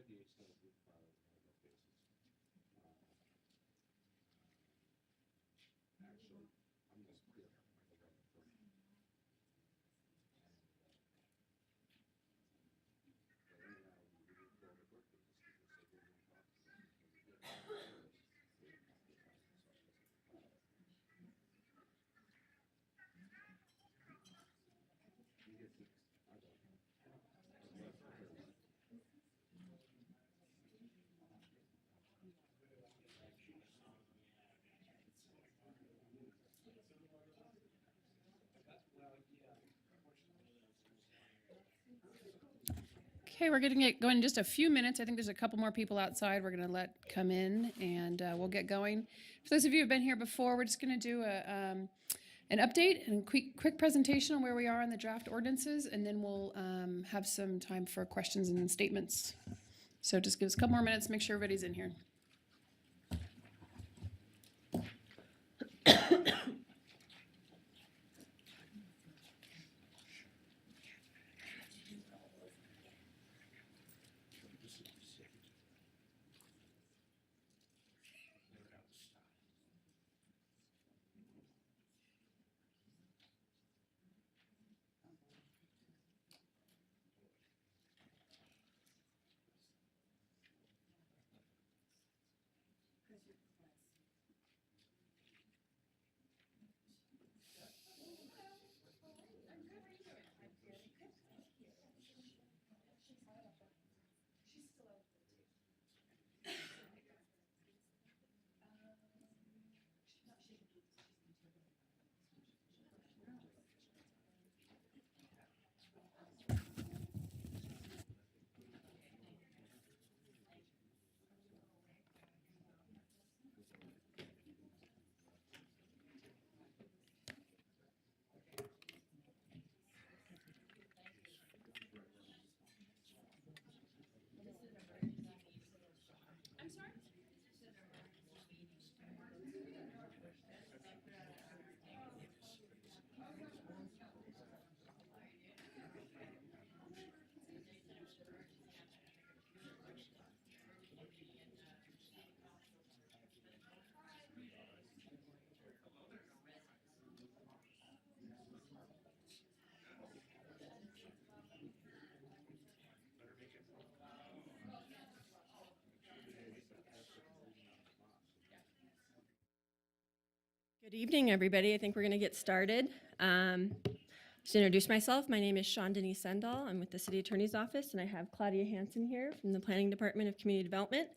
the extent we file on a basis. Actually, I'm just clear. I forgot the first one. But anyhow, we didn't call the clerk, because people said they didn't talk to them. So we did. You get fixed. I don't know. Okay, we're going to get going in just a few minutes. I think there's a couple more people outside we're going to let come in, and we'll get going. For those of you who have been here before, we're just going to do an update and quick presentation on where we are on the draft ordinances, and then we'll have some time for questions and statements. So just give us a couple more minutes, make sure everybody's in here. Good evening, everybody. I think we're going to get started. Just to introduce myself, my name is Sean Denise Sendall. I'm with the City Attorney's Office, and I have Claudia Hansen here from the Planning Department of Community Development.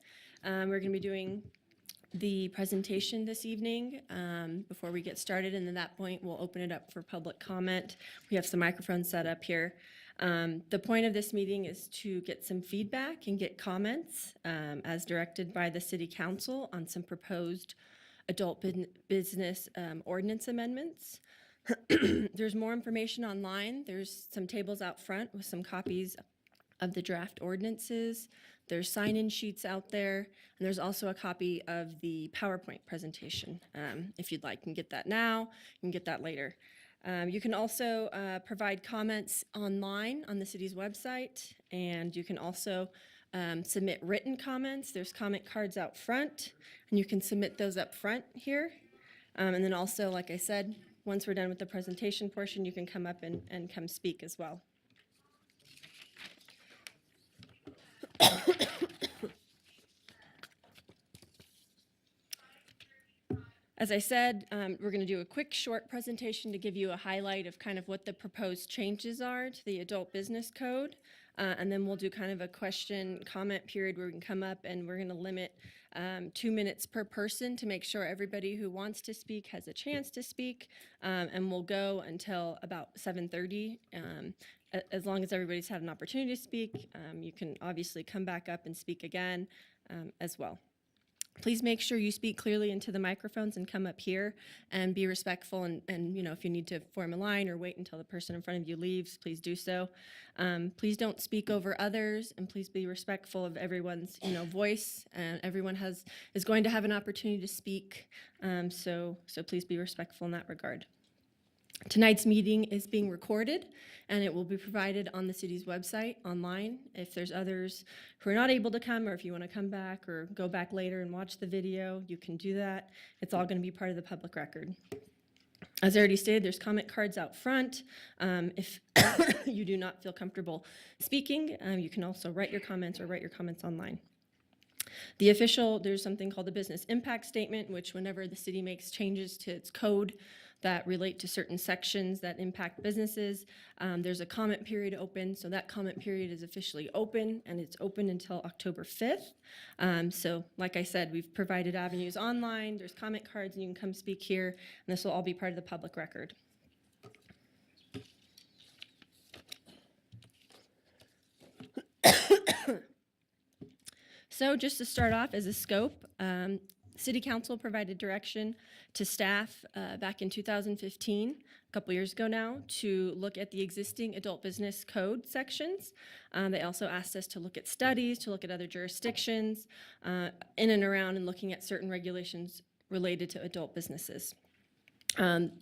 We're going to be doing the presentation this evening before we get started, and at that point, we'll open it up for public comment. We have some microphones set up here. The point of this meeting is to get some feedback and get comments as directed by the City Council on some proposed adult business ordinance amendments. There's more information online. There's some tables out front with some copies of the draft ordinances. There's sign-in sheets out there, and there's also a copy of the PowerPoint presentation. If you'd like, you can get that now, you can get that later. You can also provide comments online on the city's website, and you can also submit written comments. There's comment cards out front, and you can submit those up front here. And then also, like I said, once we're done with the presentation portion, you can come up and come speak as well. As I said, we're going to do a quick short presentation to give you a highlight of kind of what the proposed changes are to the adult business code. And then we'll do kind of a question comment period where we can come up, and we're going to limit 2 minutes per person to make sure everybody who wants to speak has a chance to speak. And we'll go until about 7:30. As long as everybody's had an opportunity to speak, you can obviously come back up and speak again as well. Please make sure you speak clearly into the microphones and come up here and be respectful. And you know, if you need to form a line or wait until the person in front of you leaves, please do so. Please don't speak over others, and please be respectful of everyone's voice. And everyone is going to have an opportunity to speak. So please be respectful in that regard. Tonight's meeting is being recorded, and it will be provided on the city's website online. If there's others who are not able to come, or if you want to come back or go back later and watch the video, you can do that. It's all going to be part of the public record. As I already stated, there's comment cards out front. If you do not feel comfortable speaking, you can also write your comments online. There's something called the business impact statement, which whenever the city makes changes to its code that relate to certain sections that impact businesses, there's a comment period open. So that comment period is officially open, and it's open until October 5th. So like I said, we've provided avenues online. There's comment cards, and you can come speak here, and this will all be part of the public record. So just to start off as a scope, City Council provided direction to staff back in 2015, a couple years ago now, to look at the existing adult business code sections. They also asked us to look at studies, to look at other jurisdictions, in and around and looking at certain regulations related to adult businesses.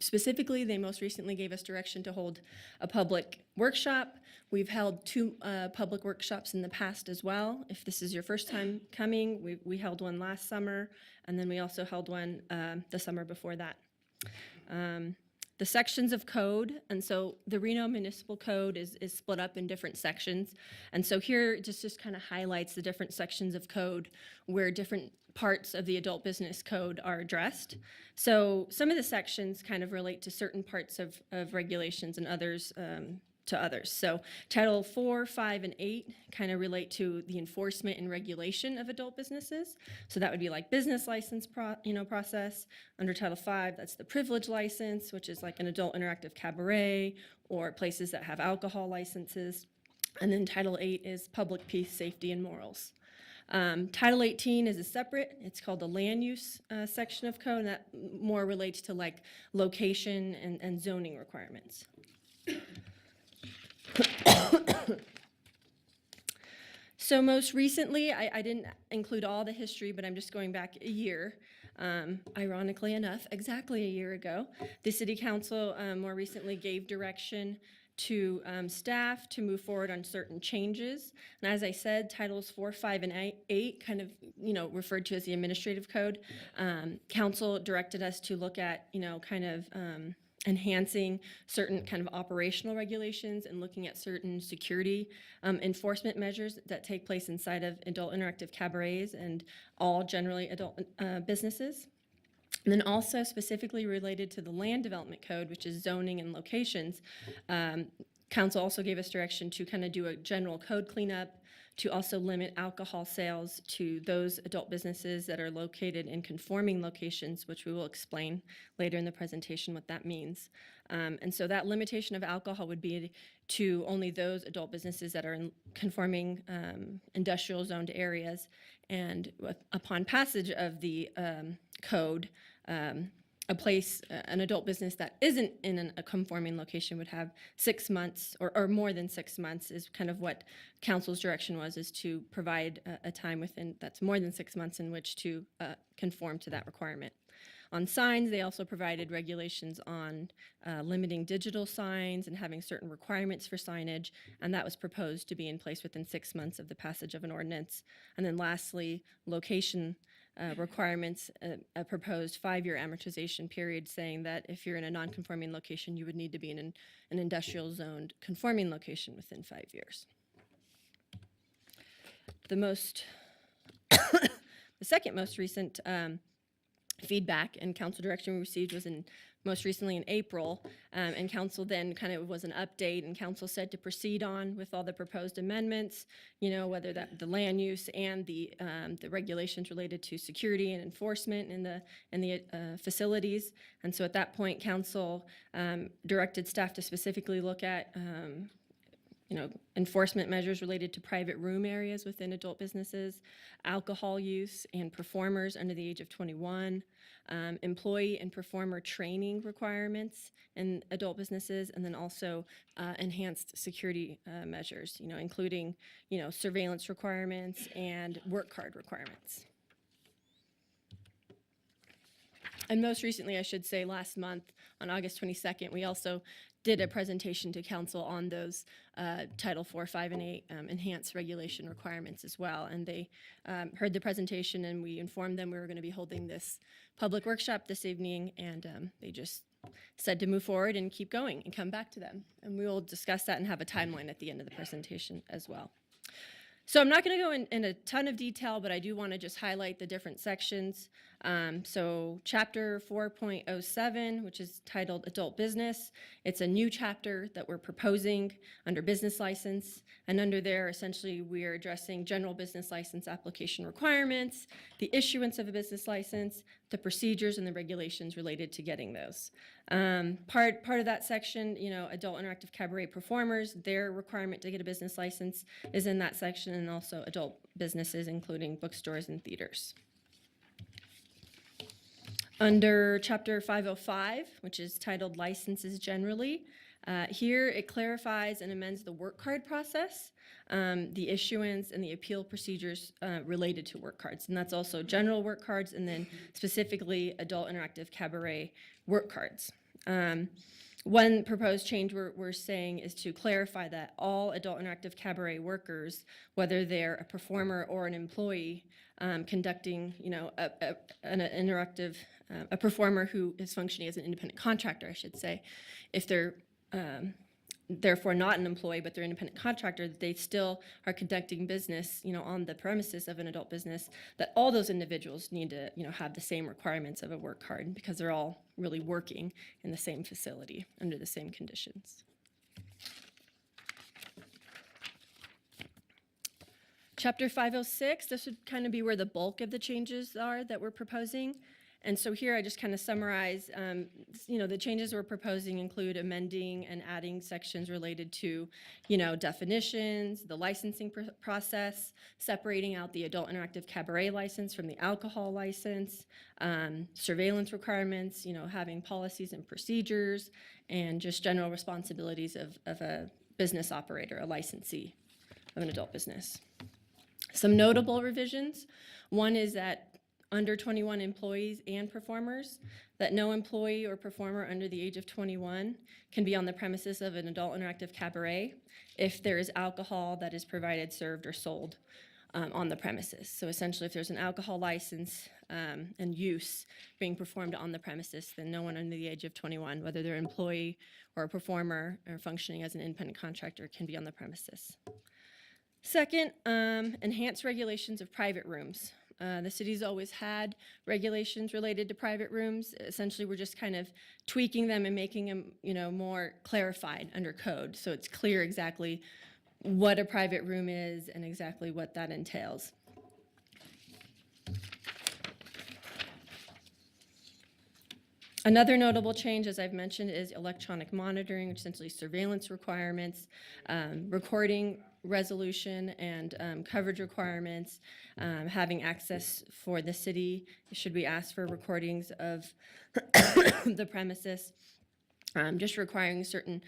Specifically, they most recently gave us direction to hold a public workshop. We've held 2 public workshops in the past as well. If this is your first time coming, we held one last summer, and then we also held one the summer before that. The sections of code, and so the Reno Municipal Code is split up in different sections. And so here just kind of highlights the different sections of code where different parts of the adult business code are addressed. So some of the sections kind of relate to certain parts of regulations and others to others. So Title 4, 5, and 8 kind of relate to the enforcement and regulation of adult businesses. So that would be like business license process. Under Title 5, that's the privilege license, which is like an adult interactive cabaret or places that have alcohol licenses. And then Title 8 is public peace, safety, and morals. Title 18 is a separate, it's called the land use section of code, and that more relates to like location and zoning requirements. So most recently, I didn't include all the history, but I'm just going back a year. Ironically enough, exactly a year ago, the City Council more recently gave direction to staff to move forward on certain changes. And as I said, Titles 4, 5, and 8 kind of, referred to as the administrative code. Council directed us to look at, kind of enhancing certain kind of operational regulations and looking at certain security enforcement measures that take place inside of adult interactive cabarets and all generally adult businesses. And then also specifically related to the land development code, which is zoning and locations, council also gave us direction to kind of do a general code cleanup, to also limit alcohol sales to those adult businesses that are located in conforming locations, which we will explain later in the presentation what that means. And so that limitation of alcohol would be to only those adult businesses that are in conforming industrial zoned areas. And upon passage of the code, an adult business that isn't in a conforming location would have 6 months or more than 6 months is kind of what council's direction was, is to provide a time within that's more than 6 months in which to conform to that requirement. On signs, they also provided regulations on limiting digital signs and having certain requirements for signage, and that was proposed to be in place within 6 months of the passage of an ordinance. And then lastly, location requirements, a proposed 5-year amortization period, saying that if you're in a non-conforming location, you would need to be in an industrial zoned conforming location within 5 years. The second most recent feedback and council direction we received was most recently in April, and council then kind of was an update, and council said to proceed on with all the proposed amendments, whether that the land use and the regulations related to security and enforcement in the facilities. And so at that point, council directed staff to specifically look at enforcement measures related to private room areas within adult businesses, alcohol use, and performers under the age of 21, employee and performer training requirements in adult businesses, and then also enhanced security measures, including, surveillance requirements and work card requirements. And most recently, I should say, last month on August 22nd, we also did a presentation to council on those Title 4, 5, and 8 enhanced regulation requirements as well. And they heard the presentation, and we informed them we were going to be holding this public workshop this evening, and they just said to move forward and keep going and come back to them. And we will discuss that and have a timeline at the end of the presentation as well. So I'm not going to go in a ton of detail, but I do want to just highlight the different sections. So Chapter 4.07, which is titled Adult Business, it's a new chapter that we're proposing under business license. And under there, essentially, we are addressing general business license application requirements, the issuance of a business license, the procedures and the regulations related to getting those. Part of that section, adult interactive cabaret performers, their requirement to get a business license is in that section, and also adult businesses, including bookstores and theaters. Under Chapter 505, which is titled Licenses Generally, here it clarifies and amends the work card process, the issuance and the appeal procedures related to work cards. And that's also general work cards and then specifically adult interactive cabaret work cards. One proposed change we're saying is to clarify that all adult interactive cabaret workers, whether they're a performer or an employee, conducting, an interactive, a performer who is functioning as an independent contractor, I should say, if they're therefore not an employee, but they're an independent contractor, they still are conducting business, on the premises of an adult business, that all those individuals need to, have the same requirements of a work card because they're all really working in the same facility under the same conditions. Chapter 506, this would kind of be where the bulk of the changes are that we're proposing. And so here I just kind of summarize, the changes we're proposing include amending and adding sections related to, definitions, the licensing process, separating out the adult interactive cabaret license from the alcohol license, surveillance requirements, having policies and procedures, and just general responsibilities of a business operator, a licensee of an adult business. Some notable revisions. One is that under 21 employees and performers, that no employee or performer under the age of 21 can be on the premises of an adult interactive cabaret if there is alcohol that is provided, served, or sold on the premises. So essentially, if there's an alcohol license and use being performed on the premises, then no one under the age of 21, whether they're an employee or a performer or functioning as an independent contractor, can be on the premises. Second, enhanced regulations of private rooms. The city's always had regulations related to private rooms. Essentially, we're just kind of tweaking them and making them, more clarified under code, so it's clear exactly what a private room is and exactly what that entails. Another notable change, as I've mentioned, is electronic monitoring, which is essentially surveillance requirements, recording resolution and coverage requirements, having access for the city, should we ask for recordings of the premises, just requiring certain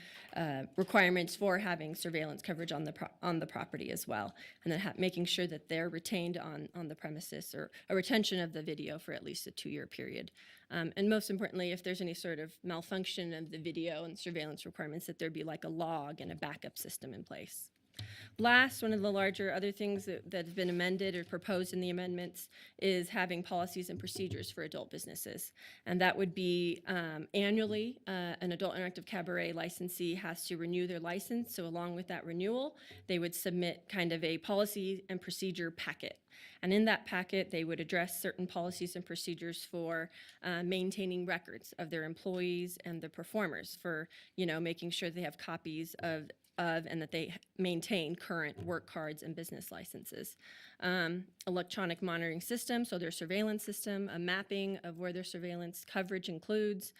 requirements for having surveillance coverage on the property as well, and then making sure that they're retained on the premises, or a retention of the video for at least a 2-year period. And most importantly, if there's any sort of malfunction of the video and surveillance requirements, that there be like a log and a backup system in place. Last, one of the larger other things that have been amended or proposed in the amendments is having policies and procedures for adult businesses. And that would be annually, an adult interactive cabaret licensee has to renew their license. So along with that renewal, they would submit kind of a policy and procedure packet. And in that packet, they would address certain policies and procedures for maintaining records of their employees and the performers, for making sure they have copies of and that they maintain current work cards and business licenses. Electronic monitoring system, so their surveillance system, a mapping of where their surveillance coverage includes,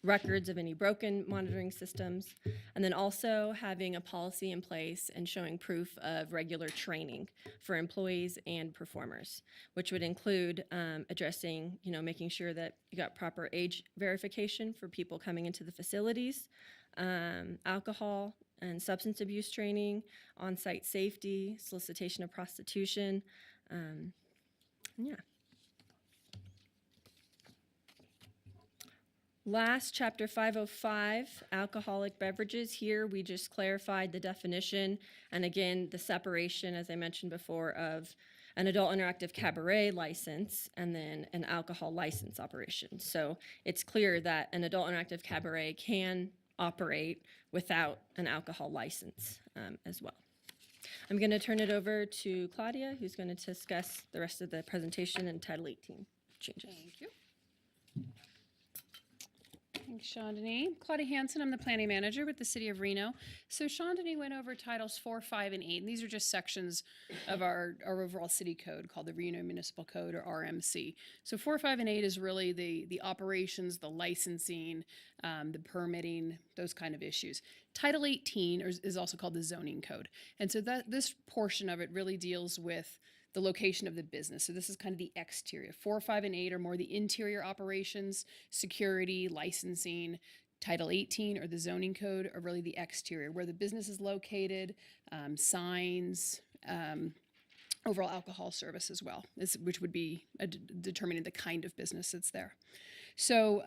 records of any broken monitoring systems, and then also having a policy in place and showing proof of regular training for employees and performers, which would include addressing, making sure that you got proper age verification for people coming into the facilities, alcohol and substance abuse training, on-site safety, solicitation of prostitution, yeah. Last, Chapter 505, alcoholic beverages. Here, we just clarified the definition, and again, the separation, as I mentioned before, of an adult interactive cabaret license and then an alcohol license operation. So it's clear that an adult interactive cabaret can operate without an alcohol license as well. I'm going to turn it over to Claudia, who's going to discuss the rest of the presentation and Title 18 changes. Thank you. Thanks, Chandani. Claudia Hansen, I'm the planning manager with the City of Reno. So Chandani went over Titles 4, 5, and 8, and these are just sections of our overall city code called the Reno Municipal Code, or RMC. So 4, 5, and 8 is really the operations, the licensing, the permitting, those kind of issues. Title 18 is also called the zoning code. And so this portion of it really deals with the location of the business. So this is kind of the exterior. 4, 5, and 8 are more the interior operations, security, licensing. Title 18, or the zoning code, are really the exterior, where the business is located, signs, overall alcohol service as well, which would be determining the kind of business that's there. So,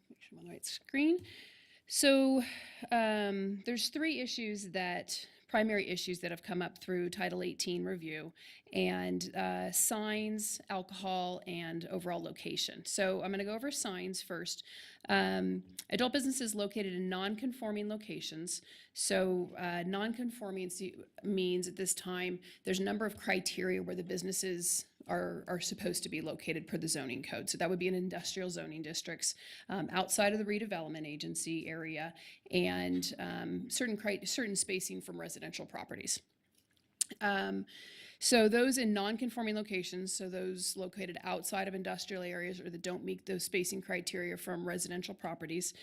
make sure I'm on the right screen. So there's three primary issues that have come up through Title 18 review, and signs, alcohol, and overall location. So I'm going to go over signs first. Adult businesses located in non-conforming locations. So non-conforming means at this time there's a number of criteria where the businesses are supposed to be located per the zoning code. So that would be in industrial zoning districts, outside of the redevelopment agency area, and certain spacing from residential properties. So those in non-conforming locations, so those located outside of industrial areas or that don't meet those spacing criteria from residential properties,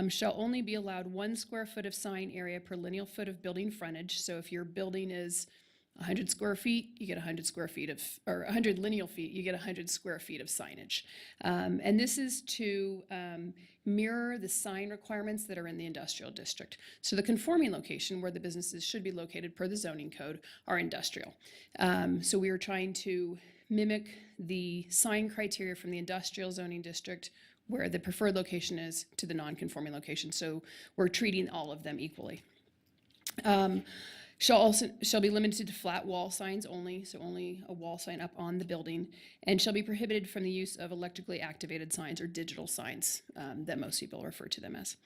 shall only be allowed 1 square foot of sign area per lineal foot of building frontage. So if your building is 100 square feet, you get 100 square feet of, or 100 lineal feet, you get 100 square feet of signage. And this is to mirror the sign requirements that are in the industrial district. So the conforming location where the businesses should be located per the zoning code are industrial. So we are trying to mimic the sign criteria from the industrial zoning district where the preferred location is to the non-conforming location. So we're treating all of them equally. Shall be limited to flat wall signs only, so only a wall sign up on the building, and shall be prohibited from the use of electrically activated signs or digital signs that most people refer to them as.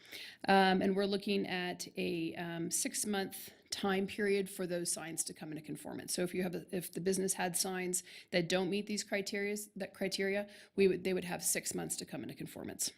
And we're looking at a 6-month time period for those signs to come into conformance. So if the business had signs that don't meet these criteria, they would have 6 months to come into conformance.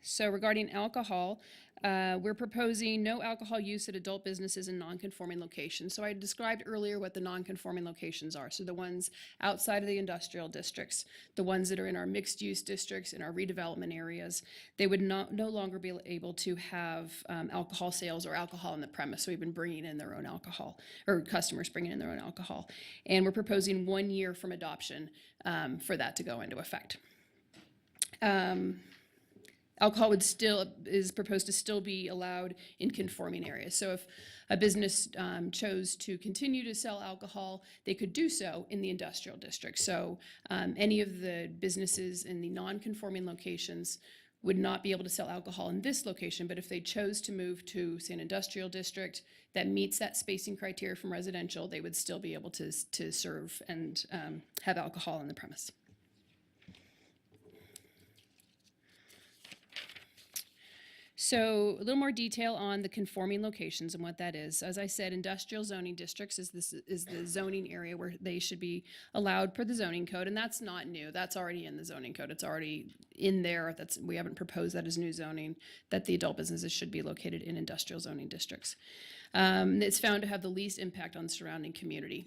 So regarding alcohol, we're proposing no alcohol use at adult businesses in non-conforming locations. So I described earlier what the non-conforming locations are. So the ones outside of the industrial districts, the ones that are in our mixed-use districts, in our redevelopment areas, they would no longer be able to have alcohol sales or alcohol on the premise. So we've been bringing in their own alcohol, or customers bringing in their own alcohol. And we're proposing 1 year from adoption for that to go into effect. Alcohol is proposed to still be allowed in conforming areas. So if a business chose to continue to sell alcohol, they could do so in the industrial district. So any of the businesses in the non-conforming locations would not be able to sell alcohol in this location, but if they chose to move to, say, an industrial district that meets that spacing criteria from residential, they would still be able to serve and have alcohol on the premise. So a little more detail on the conforming locations and what that is. As I said, industrial zoning districts is the zoning area where they should be allowed per the zoning code, and that's not new. That's already in the zoning code. It's already in there. We haven't proposed that as new zoning, that the adult businesses should be located in industrial zoning districts. It's found to have the least impact on the surrounding community.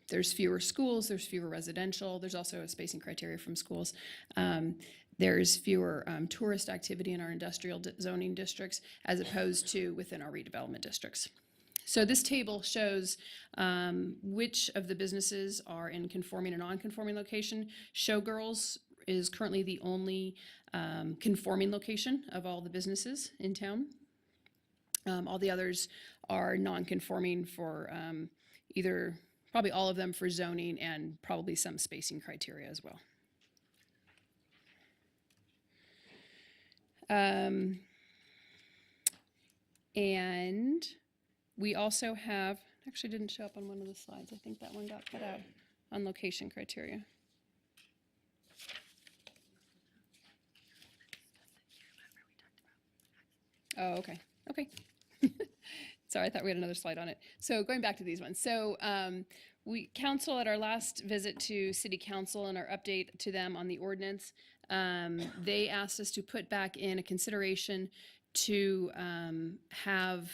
There's fewer schools, there's fewer residential, there's also a spacing criteria from schools. There's fewer tourist activity in our industrial zoning districts as opposed to within our redevelopment districts. So this table shows which of the businesses are in conforming and non-conforming location. Showgirls is currently the only conforming location of all the businesses in town. All the others are non-conforming for either probably all of them for zoning and probably some spacing criteria as well. And we also have, actually didn't show up on one of the slides. I think that one got cut out on location criteria. Oh, okay. Okay. Sorry, I thought we had another slide on it. So going back to these ones. So we council at our last visit to city council and our update to them on the ordinance, they asked us to put back in a consideration to have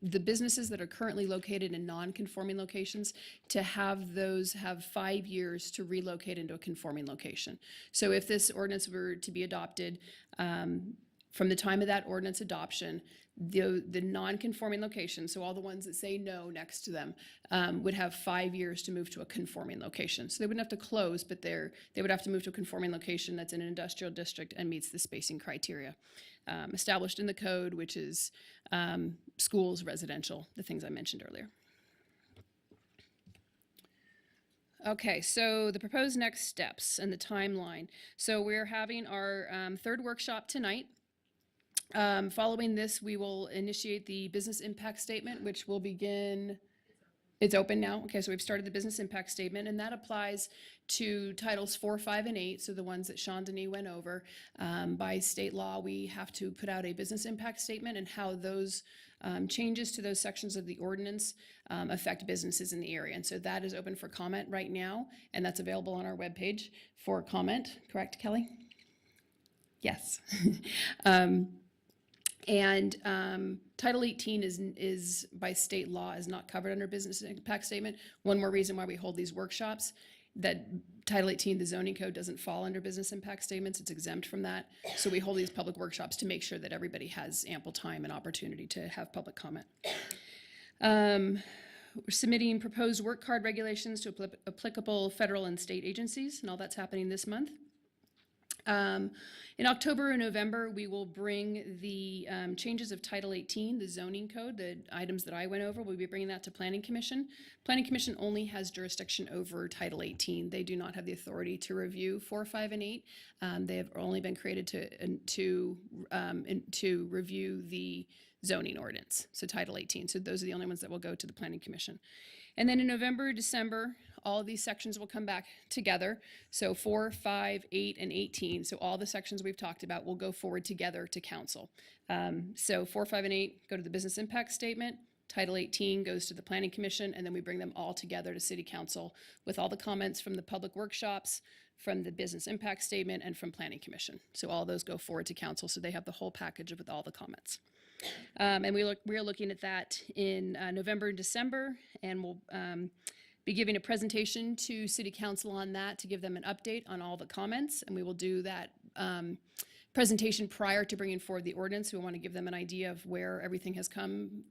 the businesses that are currently located in non-conforming locations, to have those have 5 years to relocate into a conforming location. So if this ordinance were to be adopted, from the time of that ordinance adoption, the non-conforming locations, so all the ones that say no next to them, would have 5 years to move to a conforming location. So they wouldn't have to close, but they would have to move to a conforming location that's in an industrial district and meets the spacing criteria established in the code, which is schools, residential, the things I mentioned earlier. Okay, so the proposed next steps and the timeline. So we're having our third workshop tonight. Following this, we will initiate the business impact statement, which will begin, it's open now. Okay, so we've started the business impact statement, and that applies to titles 4, 5, and 8, so the ones that Sean Denis went over. By state law, we have to put out a business impact statement and how those changes to those sections of the ordinance affect businesses in the area. And so that is open for comment right now, and that's available on our webpage for comment. Correct, Kelly? Yes. And Title 18 is by state law is not covered under business impact statement. One more reason why we hold these workshops, that Title 18, the zoning code, doesn't fall under business impact statements. It's exempt from that. So we hold these public workshops to make sure that everybody has ample time and opportunity to have public comment. We're submitting proposed work card regulations to applicable federal and state agencies, and all that's happening this month. In October and November, we will bring the changes of Title 18, the zoning code, the items that I went over. We'll be bringing that to Planning Commission. Planning Commission only has jurisdiction over Title 18. They do not have the authority to review 4, 5, and 8. They have only been created to review the zoning ordinance, so Title 18. So those are the only ones that will go to the Planning Commission. And then in November, December, all of these sections will come back together. So 4, 5, 8, and 18. So all the sections we've talked about will go forward together to council. So 4, 5, and 8 go to the business impact statement. Title 18 goes to the Planning Commission, and then we bring them all together to City Council with all the comments from the public workshops, from the business impact statement, and from Planning Commission. So all those go forward to council, so they have the whole package with all the comments. And we're looking at that in November and December, and we'll be giving a presentation to City Council on that to give them an update on all the comments, and we will do that presentation prior to bringing forward the ordinance. We want to give them an idea of where everything has come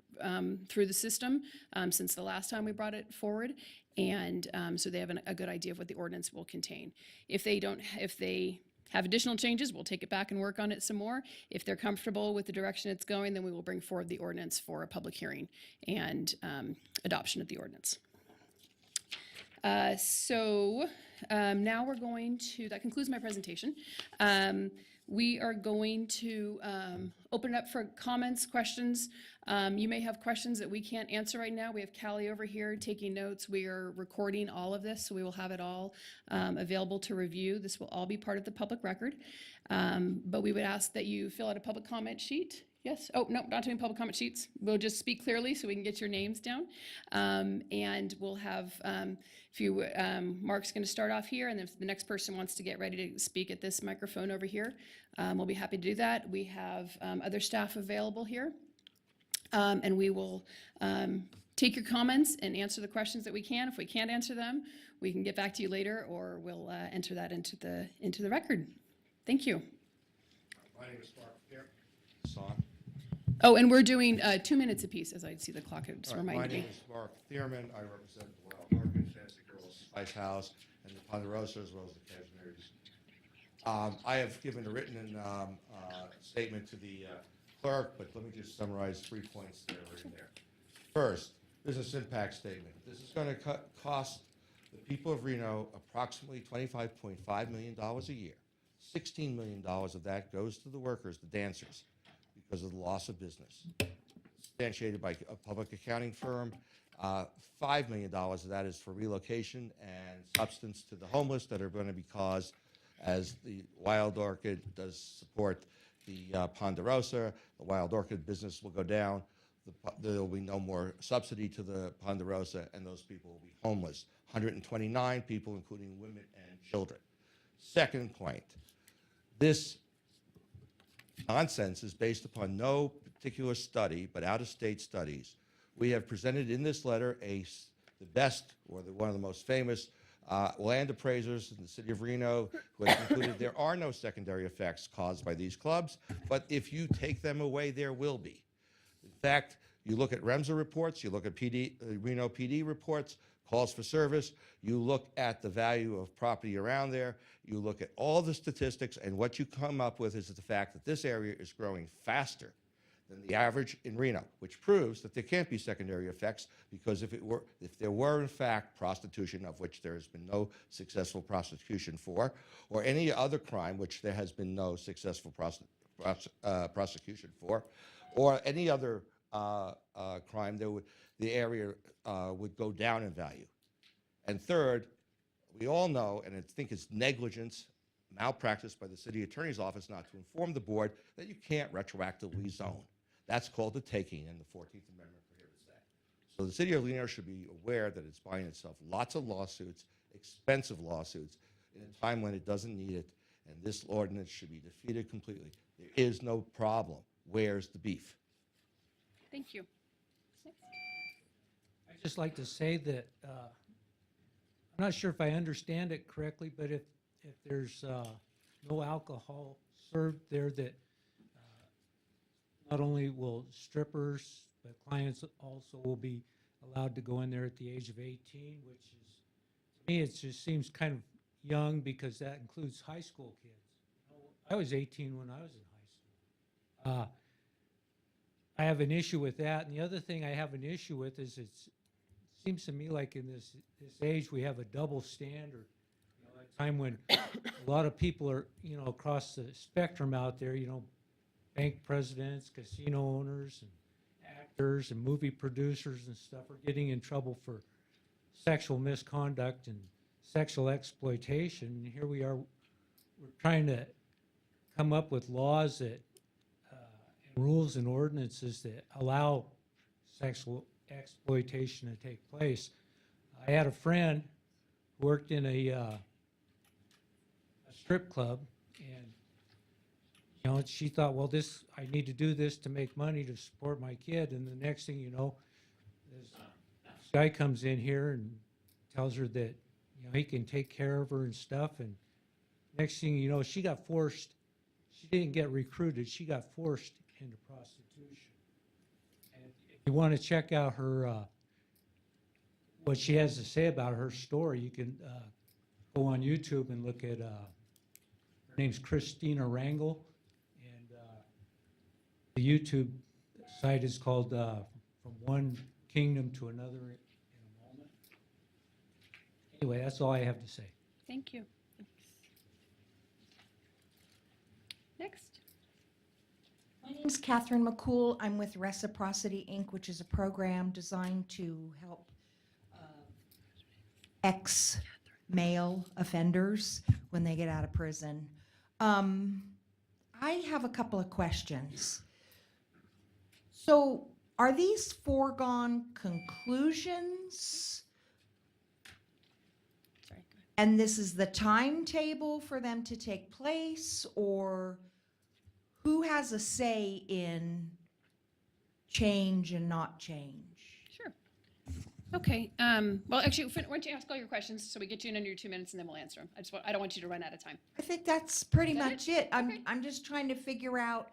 through the system since the last time we brought it forward, and so they have a good idea of what the ordinance will contain. If they have additional changes, we'll take it back and work on it some more. If they're comfortable with the direction it's going, then we will bring forward the ordinance for a public hearing and adoption of the ordinance. Now we're going to, that concludes my presentation. We are going to open it up for comments, questions. You may have questions that we can't answer right now. We have Callie over here taking notes. We are recording all of this, so we will have it all available to review. This will all be part of the public record. But we would ask that you fill out a public comment sheet. Yes? Oh, no, not doing public comment sheets. We'll just speak clearly so we can get your names down. And we'll have, Mark's going to start off here, and if the next person wants to get ready to speak at this microphone over here, we'll be happy to do that. We have other staff available here, and we will take your comments and answer the questions that we can. If we can't answer them, we can get back to you later, or we'll enter that into the record. Thank you. My name is Mark Fair. Son. Oh, and we're doing 2 minutes apiece, as I see the clock. It just reminded My name me. is Mark Thierman. I represent the Wild Market, Fancy Girls Spice House, and the Ponderosa, as well as the Cashmere's. I have given a written statement to the clerk, but let me just summarize 3 points that are in there. First, business impact statement. This is going to cost the people of Reno approximately $25.5 million a year. $16 million of that goes to the workers, the dancers, because of the loss of business. Substantiated by a public accounting firm. $5 million of that is for relocation and substance to the homeless that are going to be caused as the Wild Orchid does support the Ponderosa. The Wild Orchid business will go down. There will be no more subsidy to the Ponderosa, and those people will be homeless. 129 people, including women and children. Second point, this nonsense is based upon no particular study, but out-of-state studies. We have presented in this letter the best, or one of the most famous land appraisers in the city of Reno, who has concluded there are no secondary effects caused by these clubs, but if you take them away, there will be. In fact, you look at RMSA reports, you look at Reno PD reports, calls for service, you look at the value of property around there, you look at all the statistics, and what you come up with is the fact that this area is growing faster than the average in Reno, which proves that there can't be secondary effects, because if there were in fact prostitution, of which there has been no successful prosecution for, or any other crime which there has been no successful prosecution for, or any other crime, the area would go down in value. And third, we all know, and I think it's negligence, malpractice by the city attorney's office not to inform the board that you can't retroactively zone. That's called the taking, and the 14th Amendment prohibits that. So the city of Reno should be aware that it's buying itself lots of lawsuits, expensive lawsuits, in a time when it doesn't need it, and this ordinance should be defeated completely. There is no problem. Where's the beef? Thank you. I'd just like to say that I'm not sure if I understand it correctly, but if there's no alcohol served there, that not only will strippers, but clients also will be allowed to go in there at the age of 18, which is, to me, it just seems kind of young, because that includes high school kids. I was 18 when I was in high school. I have an issue with that. And the other thing I have an issue with is it seems to me like in this age we have a double standard. You know, at a time when a lot of people are, you know, across the spectrum out there, you know, bank presidents, casino owners, and actors and movie producers and stuff are getting in trouble for sexual misconduct and sexual exploitation. And here we are, we're trying to come up with laws that and rules and ordinances that allow sexual exploitation to take place. I had a friend who worked in a strip club, and you know, she thought, well, I need to do this to make money to support my kid. And the next thing you know, this guy comes in here and tells her that, you know, he can take care of her and stuff. And next thing you know, she got forced. She didn't get recruited. She got forced into prostitution. And if you want to check out her, what she has to say about her story, you can go on YouTube and look at, her name's Christina Rangel, and the YouTube site is called From One Kingdom to Another in a Moment. Anyway, that's all I have to say. Thank you. Next. My name's Catherine McCool. I'm with Reciprocity, Inc., which is a program designed to help ex-male offenders when they get out of prison. I have a couple of questions. So are these foregone conclusions? Sorry, go ahead. And this is the timetable for them to take place, or who has a say in change and not change? Sure. Okay. Well, actually, why don't you ask all your questions so we get you in under your 2 minutes, and then we'll answer them. I don't want you to run out of time. I think that's pretty Is that much it. Okay. I'm just trying to figure out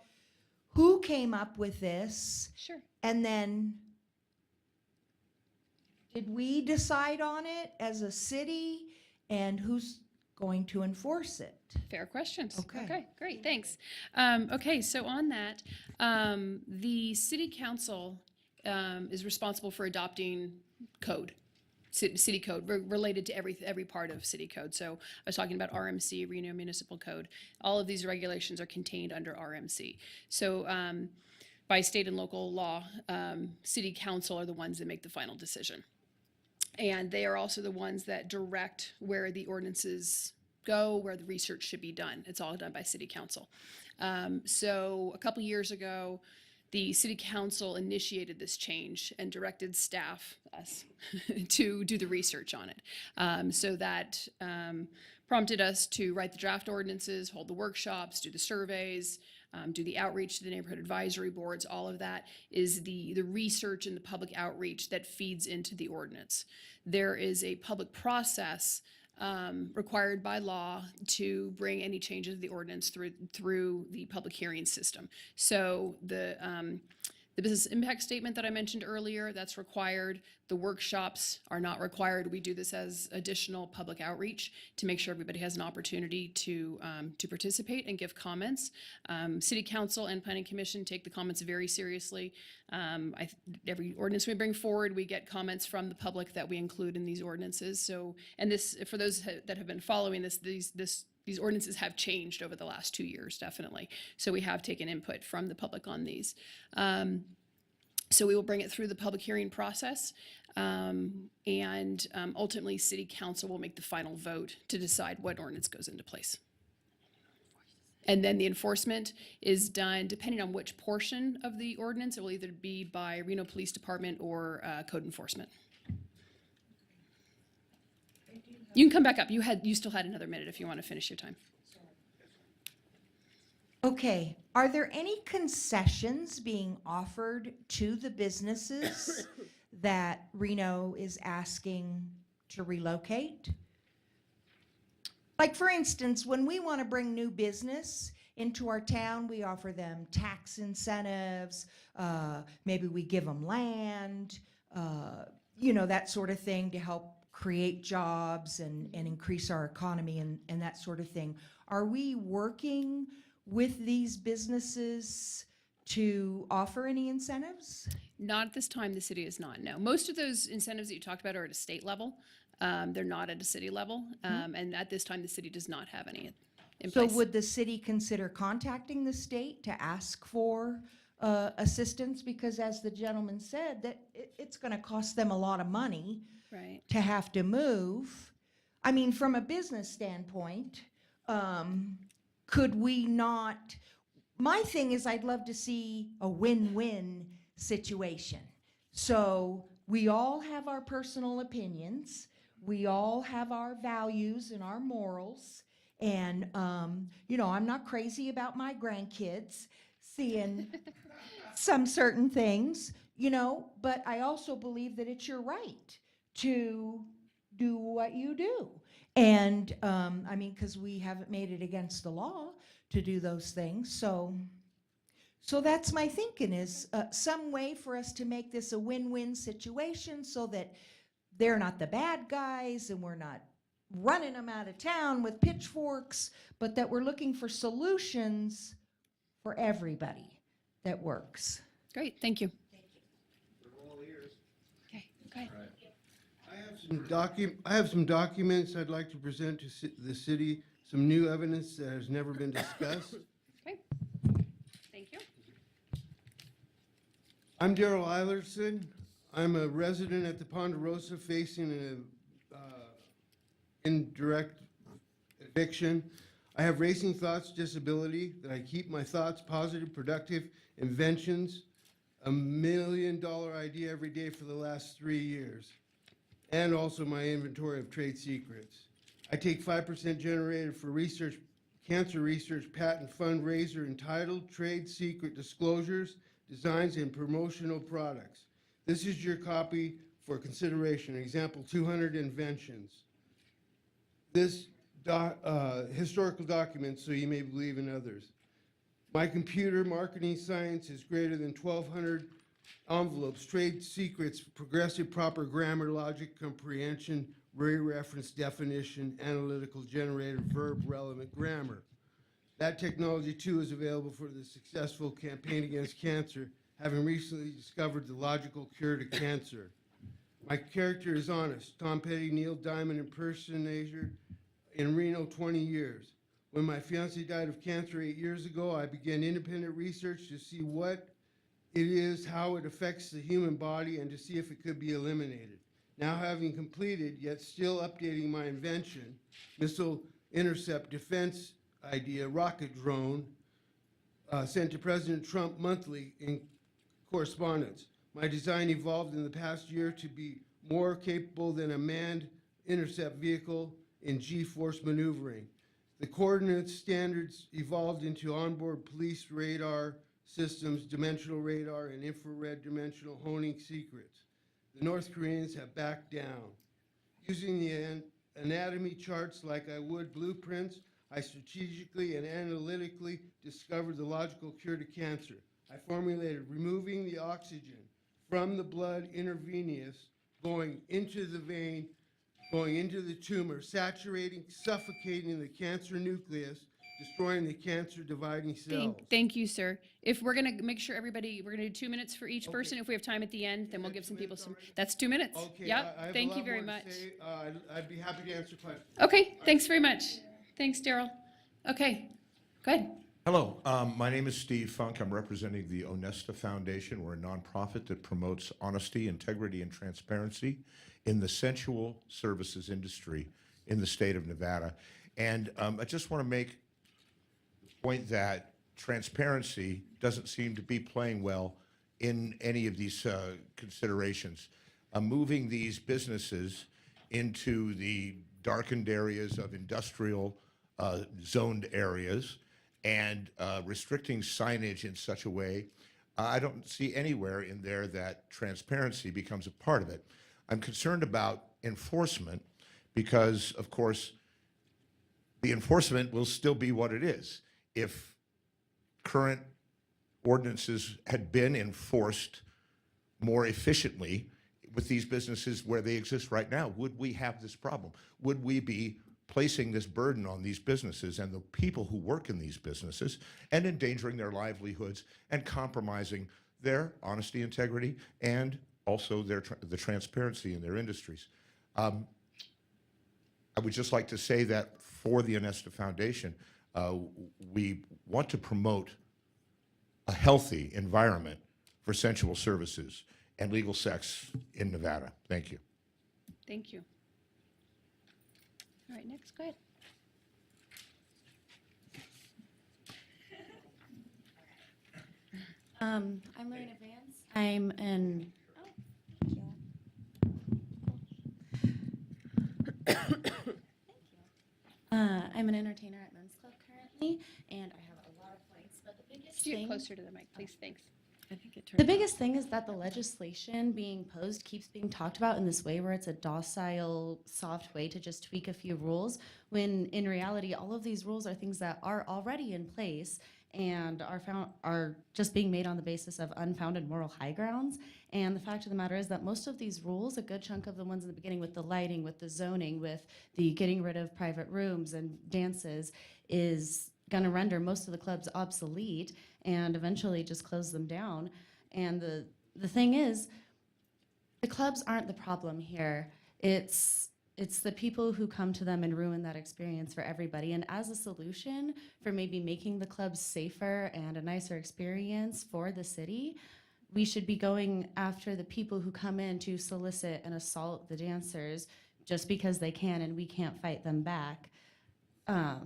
who came up with this, Sure. and then did we decide on it as a city, and who's going to enforce it? Fair questions. Okay. Great, thanks. Okay, so on that, the city council is responsible for adopting code, city code, related to every part of city code. So I was talking about RMC, Reno Municipal Code. All of these regulations are contained under RMC. So by state and local law, city council are the ones that make the final decision. And they are also the ones that direct where the ordinances go, where the research should be done. It's all done by city council. So a couple years ago, the city council initiated this change and directed staff, us, to do the research on it. So that prompted us to write the draft ordinances, hold the workshops, do the surveys, do the outreach to the neighborhood advisory boards. All of that is the research and the public outreach that feeds into the ordinance. There is a public process required by law to bring any changes to the ordinance through the public hearing system. So the business impact statement that I mentioned earlier, that's required. The workshops are not required. We do this as additional public outreach to make sure everybody has an opportunity to participate and give comments. City Council and Planning Commission take the comments very seriously. Every ordinance we bring forward, we get comments from the public that we include in these ordinances. So, and this, for those that have been following this, these ordinances have changed over the last 2 years, definitely. So we have taken input from the public on these. So we will bring it through the public hearing process, and ultimately City Council will make the final vote to decide what ordinance goes into place. And then the enforcement is done depending on which portion of the ordinance. It will either be by Reno Police Department or code enforcement. You can come back up. You still had another minute if you want to finish your time. Okay, are there any concessions being offered to the businesses that Reno is asking to relocate? Like, for instance, when we want to bring new business into our town, we offer them tax incentives, maybe we give them land, that sort of thing to help create jobs and increase our economy and that sort of thing. Are we working with these businesses to offer any incentives? Not at this time, the city is not, no. Most of those incentives that you talked about are at a state level. They're not at a city level. And at this time, the city does not have any in So place. would the city consider contacting the state to ask for assistance? Because as the gentleman said, that it's going to cost them a lot of money Right. to have to move. I mean, from a business standpoint, could we not? My thing is, I'd love to see a win-win situation. So we all have our personal opinions. We all have our values and our morals. And, I'm not crazy about my grandkids seeing some certain things, but I also believe that it's your right to do what you do. And, because we haven't made it against the law to do those things. So that's my thinking, is some way for us to make this a win-win situation so that they're not the bad guys and we're not running them out of town with pitchforks, but that we're looking for solutions for everybody that works. Great, thank you. We're all ears. Okay, okay. I have some documents I'd like to present to the city, some new evidence that has never been discussed. Okay. Thank you. I'm Daryl Eilerson. I'm a resident at the Ponderosa facing an indirect eviction. I have racing thoughts disability, that I keep my thoughts positive, productive, inventions, $1 million idea every day for the last 3 years, and also my inventory of trade secrets. I take 5% generated for research, cancer research, patent fundraiser, entitled Trade Secret Disclosures, Designs, and Promotional Products. This is your copy for consideration. Example, 200 inventions. This historical document, so you may believe in others. My computer marketing science is greater than 1,200 envelopes, trade secrets, progressive proper grammar, logic, comprehension, reference, definition, analytical, generated, verb, relevant grammar. That technology too is available for the successful campaign against cancer having recently discovered the logical cure to cancer. My character is honest. Tom Petty, Neil Diamond impersonator in Reno, 20 years. When my fiance died of cancer 8 years ago, I began independent research to see what it is, how it affects the human body, and to see if it could be eliminated. Now having completed, yet still updating my invention, missile intercept defense idea, rocket drone, sent to President Trump monthly in correspondence. My design evolved in the past year to be more capable than a manned intercept vehicle in G-force maneuvering. The coordinates standards evolved into onboard police radar systems, dimensional radar, and infrared dimensional honing secrets. The North Koreans have backed down. Using the anatomy charts like I would blueprints, I strategically and analytically discovered the logical cure to cancer. I formulated removing the oxygen from the blood intravenous, going into the vein, going into the tumor, saturating, suffocating the cancer nucleus, destroying the cancer dividing cells. Thank you, sir. If we're gonna make sure everybody, we're gonna do 2 minutes for each person. If we have time at the end, then we'll give some people some, that's 2 minutes. Okay, Yep, I have a thank you lot very more to much. say. I'd be happy to answer questions. Okay, thanks very much. Thanks, Daryl. Okay, go ahead. Hello, my name is Steve Funk. I'm representing the Onesta Foundation. We're a nonprofit that promotes honesty, integrity, and transparency in the sensual services industry in the state of Nevada. And I just want to make the point that transparency doesn't seem to be playing well in any of these considerations. Moving these businesses into the darkened areas of industrial zoned areas and restricting signage in such a way, I don't see anywhere in there that transparency becomes a part of it. I'm concerned about enforcement because, of course, the enforcement will still be what it is. If current ordinances had been enforced more efficiently with these businesses where they exist right now, would we have this problem? Would we be placing this burden on these businesses and the people who work in these businesses and endangering their livelihoods and compromising their honesty, integrity, and also the transparency in their industries? I would just like to say that for the Onesta Foundation, we want to promote a healthy environment for sensual services and legal sex in Nevada. Thank you. Thank you. All right, next, go ahead. I'm Lorena Vance. I'm an I'm an entertainer at Men's Club currently, and I have a lot of points. But the biggest Just get thing, closer to the mic, please, thanks. I think it turned. the biggest thing is that the legislation being posed keeps being talked about in this way where it's a docile, soft way to just tweak a few rules, when in reality, all of these rules are things that are already in place and are just being made on the basis of unfounded moral high grounds. And the fact of the matter is that most of these rules, a good chunk of the ones in the beginning with the lighting, with the zoning, with the getting rid of private rooms and dances, is going to render most of the clubs obsolete and eventually just close them down. And the thing is, the clubs aren't the problem here. It's the people who come to them and ruin that experience for everybody. And as a solution for maybe making the clubs safer and a nicer experience for the city, we should be going after the people who come in to solicit and assault the dancers just because they can and we can't fight them back. I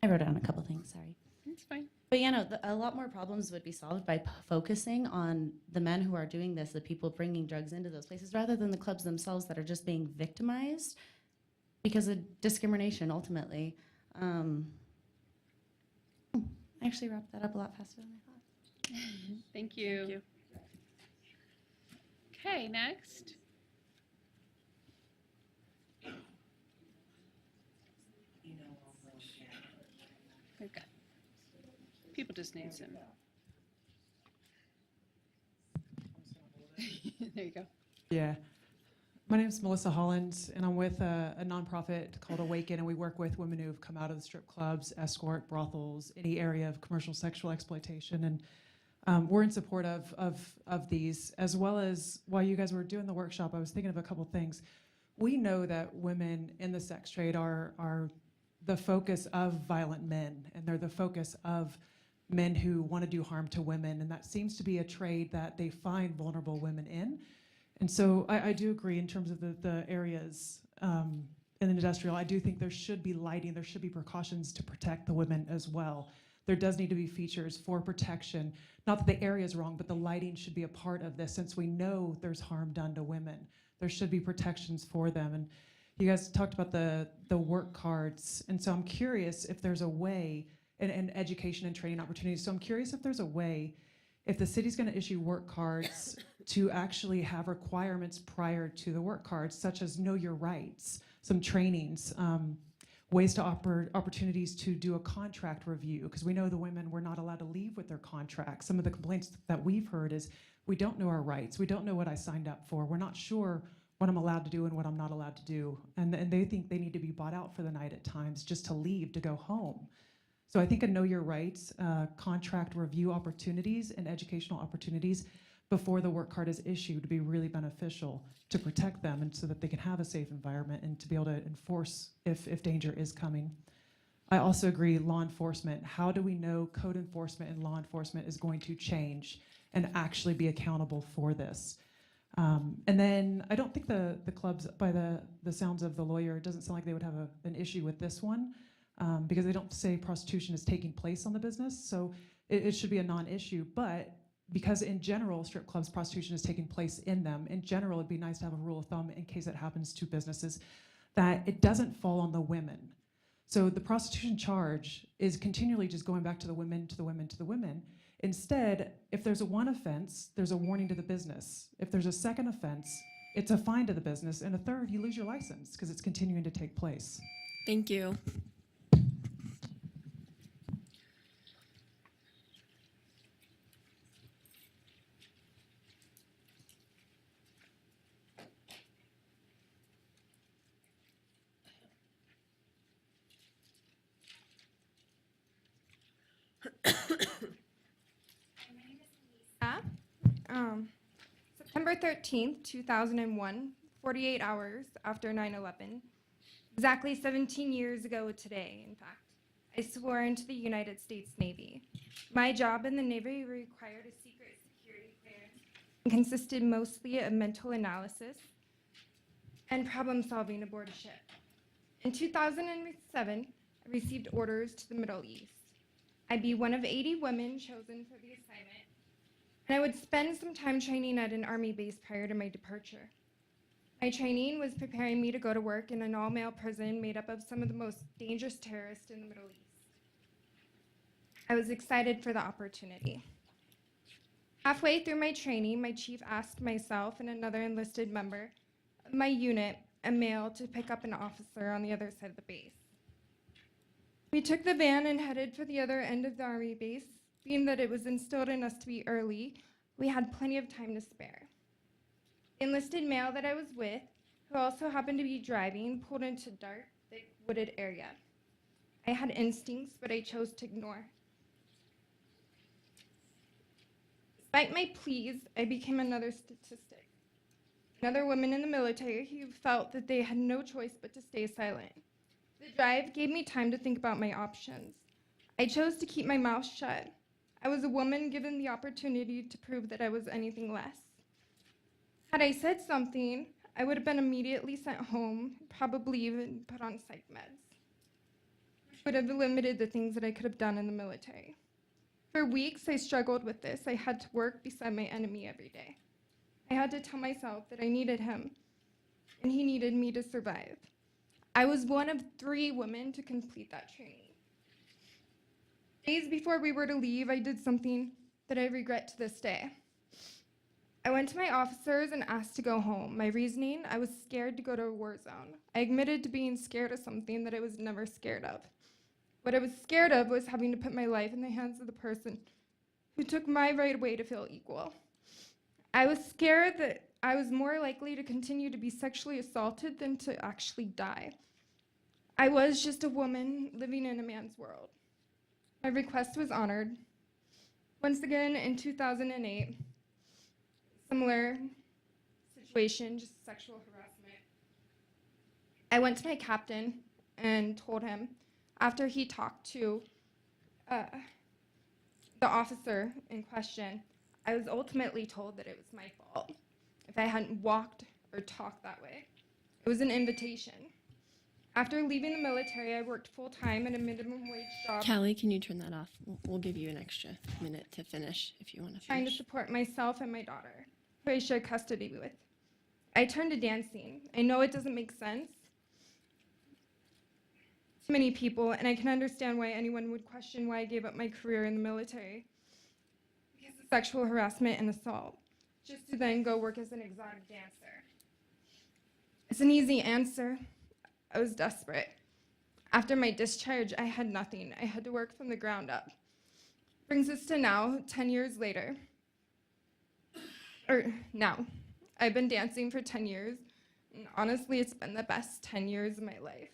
wrote down a couple things, sorry. That's fine. But a lot more problems would be solved by focusing on the men who are doing this, the people bringing drugs into those places, rather than the clubs themselves that are just being victimized because of discrimination, ultimately. I actually wrapped that up a lot faster than I thought. Thank you. Okay, next. Okay. People just need some. There you go. Yeah. My name is Melissa Holland, and I'm with a nonprofit called Awaken, and we work with women who've come out of the strip clubs, escort, brothels, any area of commercial sexual exploitation. And we're in support of these, as well as while you guys were doing the workshop, I was thinking of a couple things. We know that women in the sex trade are the focus of violent men, and they're the focus of men who want to do harm to women, and that seems to be a trade that they find vulnerable women in. And so I do agree in terms of the areas in industrial. I do think there should be lighting, there should be precautions to protect the women as well. There does need to be features for protection. Not that the area is wrong, but the lighting should be a part of this since we know there's harm done to women. There should be protections for them. And you guys talked about the work cards. And so I'm curious if there's a way, and education and training opportunities. So I'm curious if there's a way, if the city's gonna issue work cards to actually have requirements prior to the work cards, such as know your rights, some trainings, ways to offer opportunities to do a contract review, because we know the women were not allowed to leave with their contracts. Some of the complaints that we've heard is, we don't know our rights, we don't know what I signed up for, we're not sure what I'm allowed to do and what I'm not allowed to do. And they think they need to be bought out for the night at times just to leave, to go home. So I think a know your rights, contract review opportunities and educational opportunities before the work card is issued would be really beneficial to protect them and so that they can have a safe environment and to be able to enforce if danger is coming. I also agree, law enforcement. How do we know code enforcement and law enforcement is going to change and actually be accountable for this? And then I don't think the clubs, by the sounds of the lawyer, it doesn't sound like they would have an issue with this one because they don't say prostitution is taking place on the business. So it should be a non-issue, but because in general, strip clubs, prostitution is taking place in them. In general, it'd be nice to have a rule of thumb in case it happens to businesses that it doesn't fall on the women. So the prostitution charge is continually just going back to the women, to the women, to the women. Instead, if there's a one offense, there's a warning to the business. If there's a second offense, it's a fine to the business. And a third, you lose your license because it's continuing to take place. Thank you. September 13th, 2001, 48 hours after 9/11, exactly 17 years ago today, in fact, I swore into the United States Navy. My job in the Navy required a secret security clearance and consisted mostly of mental analysis and problem solving aboard a ship. In 2007, I received orders to the Middle East. I'd be one of 80 women chosen for the assignment, and I would spend some time training at an Army base prior to my departure. My training was preparing me to go to work in an all-male prison made up of some of the most dangerous terrorists in the Middle East. I was excited for the opportunity. Halfway through my training, my chief asked myself and another enlisted member of my unit, a male, to pick up an officer on the other side of the base. We took the van and headed for the other end of the Army base. Being that it was instilled in us to be early, we had plenty of time to spare. The enlisted male that I was with, who also happened to be driving, pulled into a dark, thick, wooded area. I had instincts, but I chose to ignore. Despite my pleas, I became another statistic. Another woman in the military who felt that they had no choice but to stay silent. The drive gave me time to think about my options. I chose to keep my mouth shut. I was a woman given the opportunity to prove that I was anything less. Had I said something, I would have been immediately sent home, probably even put on psych meds, which would have limited the things that I could have done in the military. For weeks, I struggled with this. I had to work beside my enemy every day. I had to tell myself that I needed him, and he needed me to survive. I was one of 3 women to complete that training. Days before we were to leave, I did something that I regret to this day. I went to my officers and asked to go home. My reasoning, I was scared to go to a war zone. I admitted to being scared of something that I was never scared of. What I was scared of was having to put my life in the hands of the person who took my right away to feel equal. I was scared that I was more likely to continue to be sexually assaulted than to actually die. I was just a woman living in a man's world. My request was honored. Once again, in 2008, similar situation, just sexual harassment. I went to my captain and told him, after he talked to the officer in question, I was ultimately told that it was my fault if I hadn't walked or talked that way. It was an invitation. After leaving the military, I worked full-time at a minimum wage job, Callie, can you turn that off? We'll give you an extra minute to finish if you want to trying to finish. support myself and my daughter, who I share custody with. I turned to dancing. I know it doesn't make sense to many people, and I can understand why anyone would question why I gave up my career in the military because of sexual harassment and assault, just to then go work as an exotic dancer. It's an easy answer. I was desperate. After my discharge, I had nothing. I had to work from the ground up. Brings us to now, 10 years later. Now. I've been dancing for 10 years, and honestly, it's been the best 10 years of my life.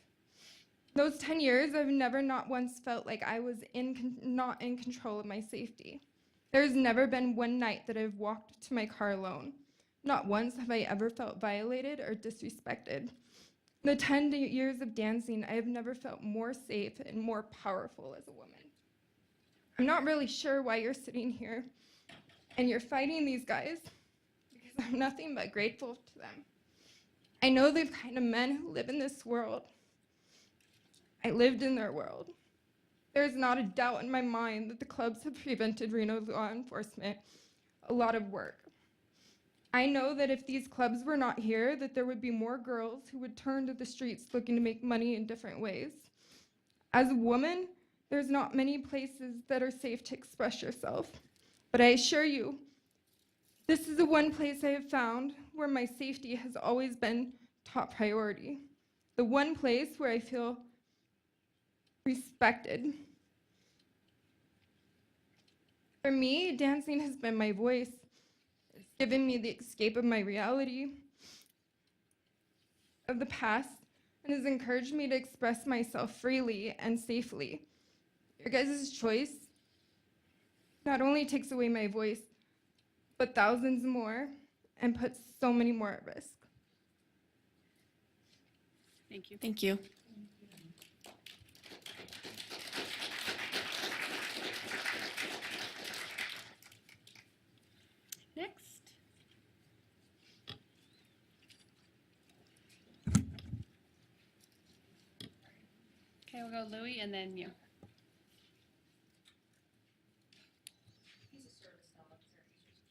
Those 10 years, I've never not once felt like I was not in control of my safety. There's never been one night that I've walked to my car alone. Not once have I ever felt violated or disrespected. The 10 years of dancing, I have never felt more safe and more powerful as a woman. I'm not really sure why you're sitting here and you're fighting these guys, because I'm nothing but grateful to them. I know the kind of men who live in this world. I lived in their world. There's not a doubt in my mind that the clubs have prevented Reno's law enforcement a lot of work. I know that if these clubs were not here, that there would be more girls who would turn to the streets looking to make money in different ways. As a woman, there's not many places that are safe to express yourself. But I assure you, this is the one place I have found where my safety has always been top priority. The one place where I feel respected. For me, dancing has been my voice. It's given me the escape of my reality of the past and has encouraged me to express myself freely and safely. Your guys' choice not only takes away my voice, but thousands more and puts so many more at risk. Thank you. Thank you. Next. Okay, we'll go Louie and then you.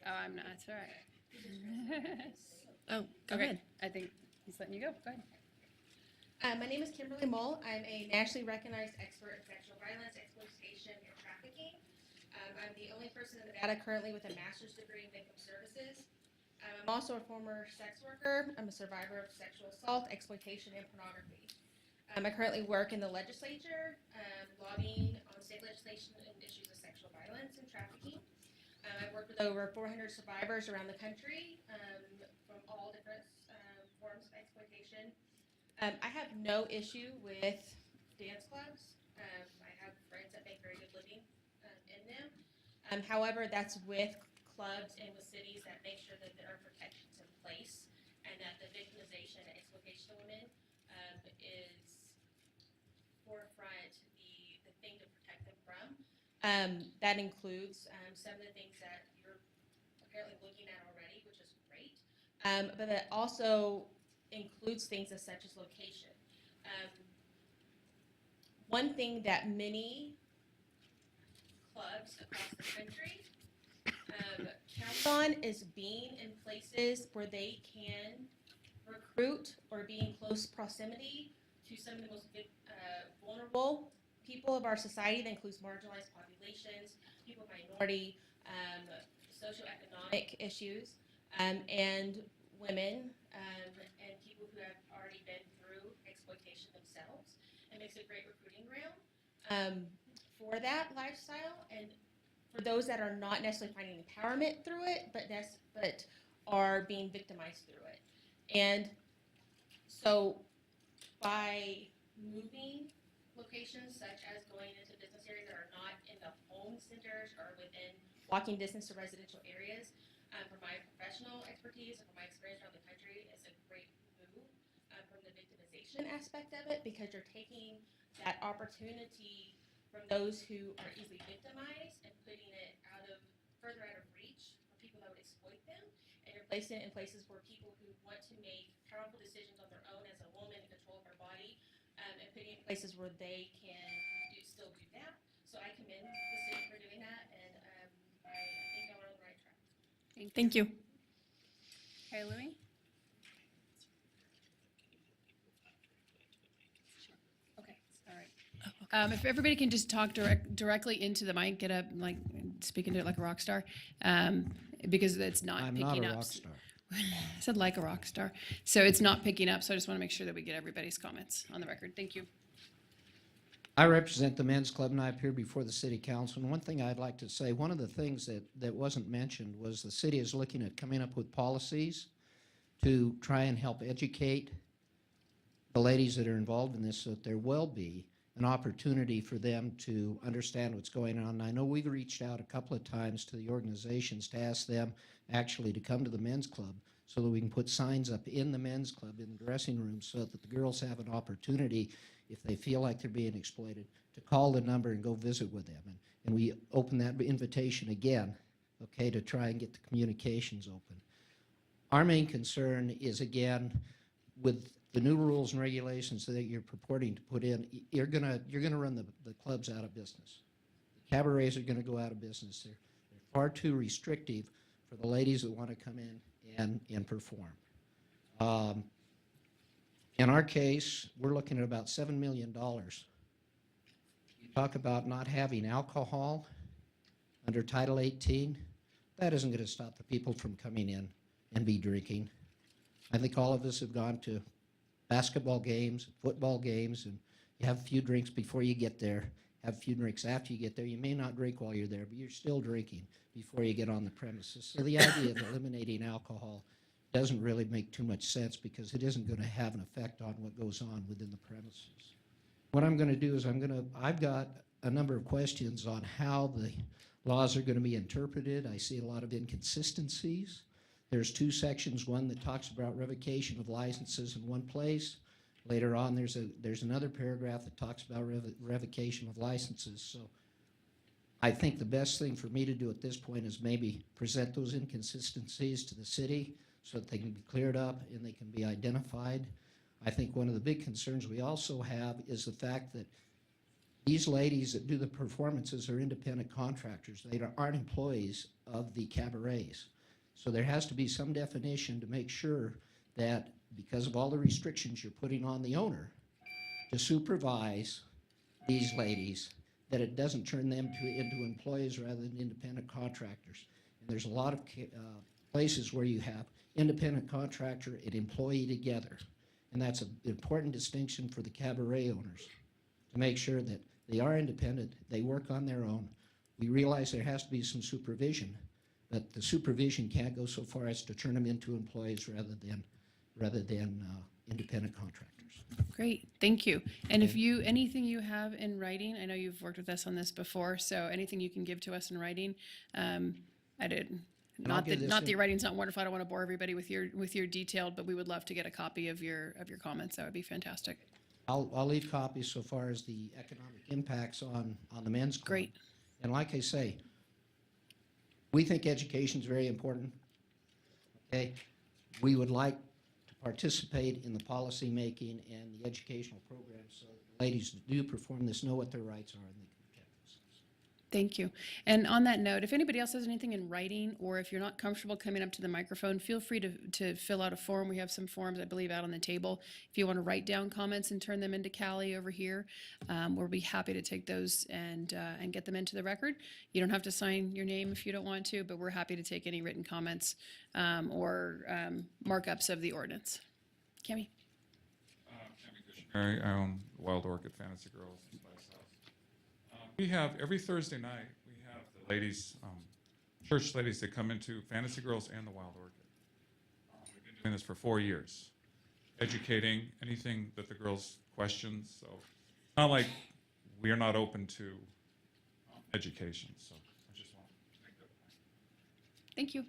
Oh, I'm not. It's all right. Oh, go Okay, ahead. I think he's letting you go. Go ahead. My name is Kimberly Mull. I'm a nationally recognized expert in sexual violence, exploitation, and trafficking. I'm the only person in Nevada currently with a master's degree in victim services. I'm also a former sex worker. I'm a survivor of sexual assault, exploitation, and pornography. I currently work in the legislature, lobbying on state legislation and issues of sexual violence and trafficking. I've worked with over 400 survivors around the country from all different forms of exploitation. I have no issue with dance clubs. I have friends that make very good living in them. However, that's with clubs and with cities that make sure that there are protections in place and that the victimization and exploitation of women is forefront the thing to protect them from. That includes some of the things that you're apparently looking at already, which is great. But that also includes things such as location. One thing that many clubs across the country count on is being in places where they can recruit or be in close proximity to some of the most vulnerable people of our society. That includes marginalized populations, people of minority, socioeconomic issues, and women, and people who have already been through exploitation themselves. It makes a great recruiting ground for that lifestyle, and for those that are not necessarily finding empowerment through it, but are being victimized through it. And so by moving locations such as going into business areas that are not in the home centers or within walking distance to residential areas, from my professional expertise and from my experience around the country, it's a great move from the victimization aspect of it, because you're taking that opportunity from those who are easily victimized and putting it further out of reach for people that would exploit them, and you're placing it in places where people who want to make powerful decisions on their own as a woman in control of her body, and putting it in places where they can still do that. So I commend the city for doing that, and I think y'all are on the right track. Thank you. Okay, Louis? Okay, all right. If everybody can just talk directly into the mic, get up, like, speak into it like a rock star, because it's not I'm picking not a up. rock star. I said like a rock star. So it's not picking up, so I just want to make sure that we get everybody's comments on the record. Thank you. I represent the men's club, and I appear before the city council. And one thing I'd like to say, one of the things that wasn't mentioned was the city is looking at coming up with policies to try and help educate the ladies that are involved in this, so that there will be an opportunity for them to understand what's going on. And I know we've reached out a couple of times to the organizations to ask them actually to come to the men's club, so that we can put signs up in the men's club, in the dressing rooms, so that the girls have an opportunity, if they feel like they're being exploited, to call the number and go visit with them. And we open that invitation again, okay, to try and get the communications open. Our main concern is, again, with the new rules and regulations that you're purporting to put in, you're gonna run the clubs out of business. The cabarets are gonna go out of business. They're far too restrictive for the ladies that want to come in and perform. In our case, we're looking at about $7 million. You talk about not having alcohol under Title 18. That isn't going to stop the people from coming in and be drinking. I think all of us have gone to basketball games, football games, and you have a few drinks before you get there, have a few drinks after you get there. You may not drink while you're there, but you're still drinking before you get on the premises. So the idea of eliminating alcohol doesn't really make too much sense, because it isn't going to have an effect on what goes on within the premises. What I'm going to do is I've got a number of questions on how the laws are going to be interpreted. I see a lot of inconsistencies. There's two sections, one that talks about revocation of licenses in one place. Later on, there's another paragraph that talks about revocation of licenses. So I think the best thing for me to do at this point is maybe present those inconsistencies to the city, so that they can be cleared up and they can be identified. I think one of the big concerns we also have is the fact that these ladies that do the performances are independent contractors. They aren't employees of the cabarets. So there has to be some definition to make sure that, because of all the restrictions you're putting on the owner to supervise these ladies, that it doesn't turn them into employees rather than independent contractors. And there's a lot of places where you have independent contractor and employee together. And that's an important distinction for the cabaret owners, to make sure that they are independent, they work on their own. We realize there has to be some supervision, but the supervision can't go so far as to turn them into employees rather than independent contractors. Great, thank you. And if anything you have in writing, I know you've worked with us on this before, so anything you can give to us in writing, I did. Not that your writing's not wonderful. I don't want to bore everybody with your detailed, but we would love to get a copy of your comments. That would be fantastic. I'll leave copies so far as the economic impacts on the men's club. Great. And like I say, we think education is very important. Okay, we would like to participate in the policy making and the educational programs, so the ladies that do perform this know what their rights are and they can protect themselves. Thank you. And on that note, if anybody else has anything in writing, or if you're not comfortable coming up to the microphone, feel free to fill out a form. We have some forms, I believe, out on the table. If you want to write down comments and turn them into Callie over here, we'll be happy to take those and get them into the record. You don't have to sign your name if you don't want to, but we're happy to take any written comments or markups of the ordinance. Cami? I own Wild Orchid Fantasy Girls in Spice House. We have, every Thursday night, we have the ladies, church ladies that come into Fantasy Girls and the Wild Orchid. doing this for 4 years, educating anything that the girls question. So it's not like we are not open to education. So I just want to make that point. Thank you.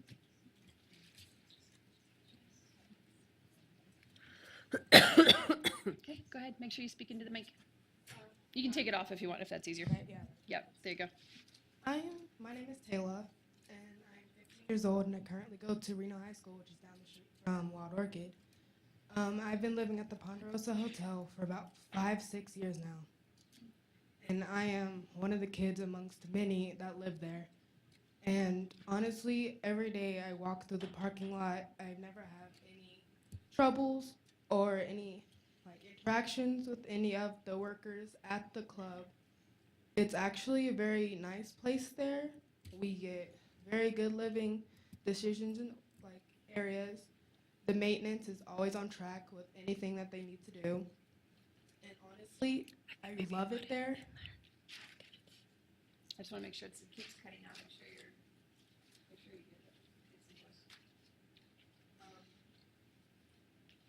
Okay, go ahead. Make sure you speak into the mic. You can take it off if you want, if that's easier. Yeah. Yep, there you go. My name is Taylor, and I'm 15 years old, and I currently go to Reno High School, which is down the street from Wild Orchid. I've been living at the Ponderosa Hotel for about 5-6 years now, and I am one of the kids amongst many that live there. And honestly, every day I walk through the parking lot, I never have any troubles or any interactions with any of the workers at the club. It's actually a very nice place there. We get very good living decisions in areas. The maintenance is always on track with anything that they need to do. And honestly, I love it there. I just want to make sure it keeps cutting out. Make sure you get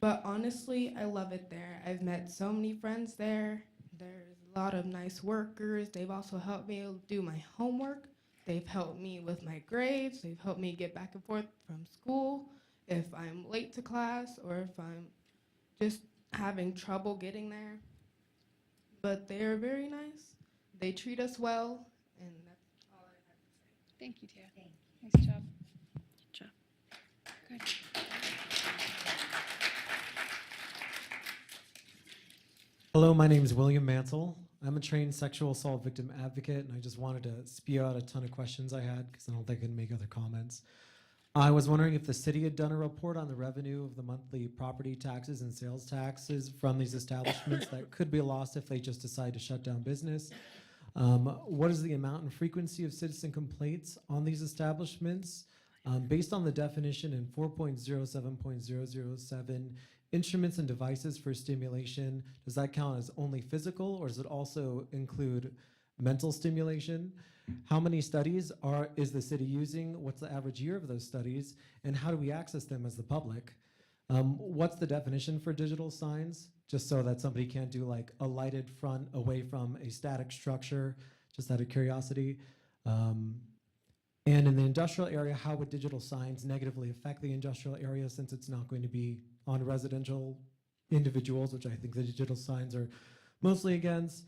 But honestly, I love it there. I've met so many friends there. There's a lot of nice workers. They've also helped me do my homework. They've helped me with my grades. They've helped me get back and forth from school if I'm late to class or if I'm just having trouble getting there. But they are very nice. They treat us well, and that's all I have to say. Thank you, Tia. Nice job. Good job. Good. Hello, my name is William Mansell. I'm a trained sexual assault victim advocate, and I just wanted to spew out a ton of questions I had because I don't think I can make other comments. I was wondering if the city had done a report on the revenue of the monthly property taxes and sales taxes from these establishments that could be lost if they just decide to shut down business. What is the amount and frequency of citizen complaints on these establishments? Based on the definition in 4.07.007, instruments and devices for stimulation, does that count as only physical, or does it also include mental stimulation? How many studies is the city using? What's the average year of those studies? And how do we access them as the public? What's the definition for digital signs? Just so that somebody can't do like a lighted front away from a static structure, just out of curiosity. And in the industrial area, how would digital signs negatively affect the industrial area since it's not going to be on residential individuals, which I think the digital signs are mostly against?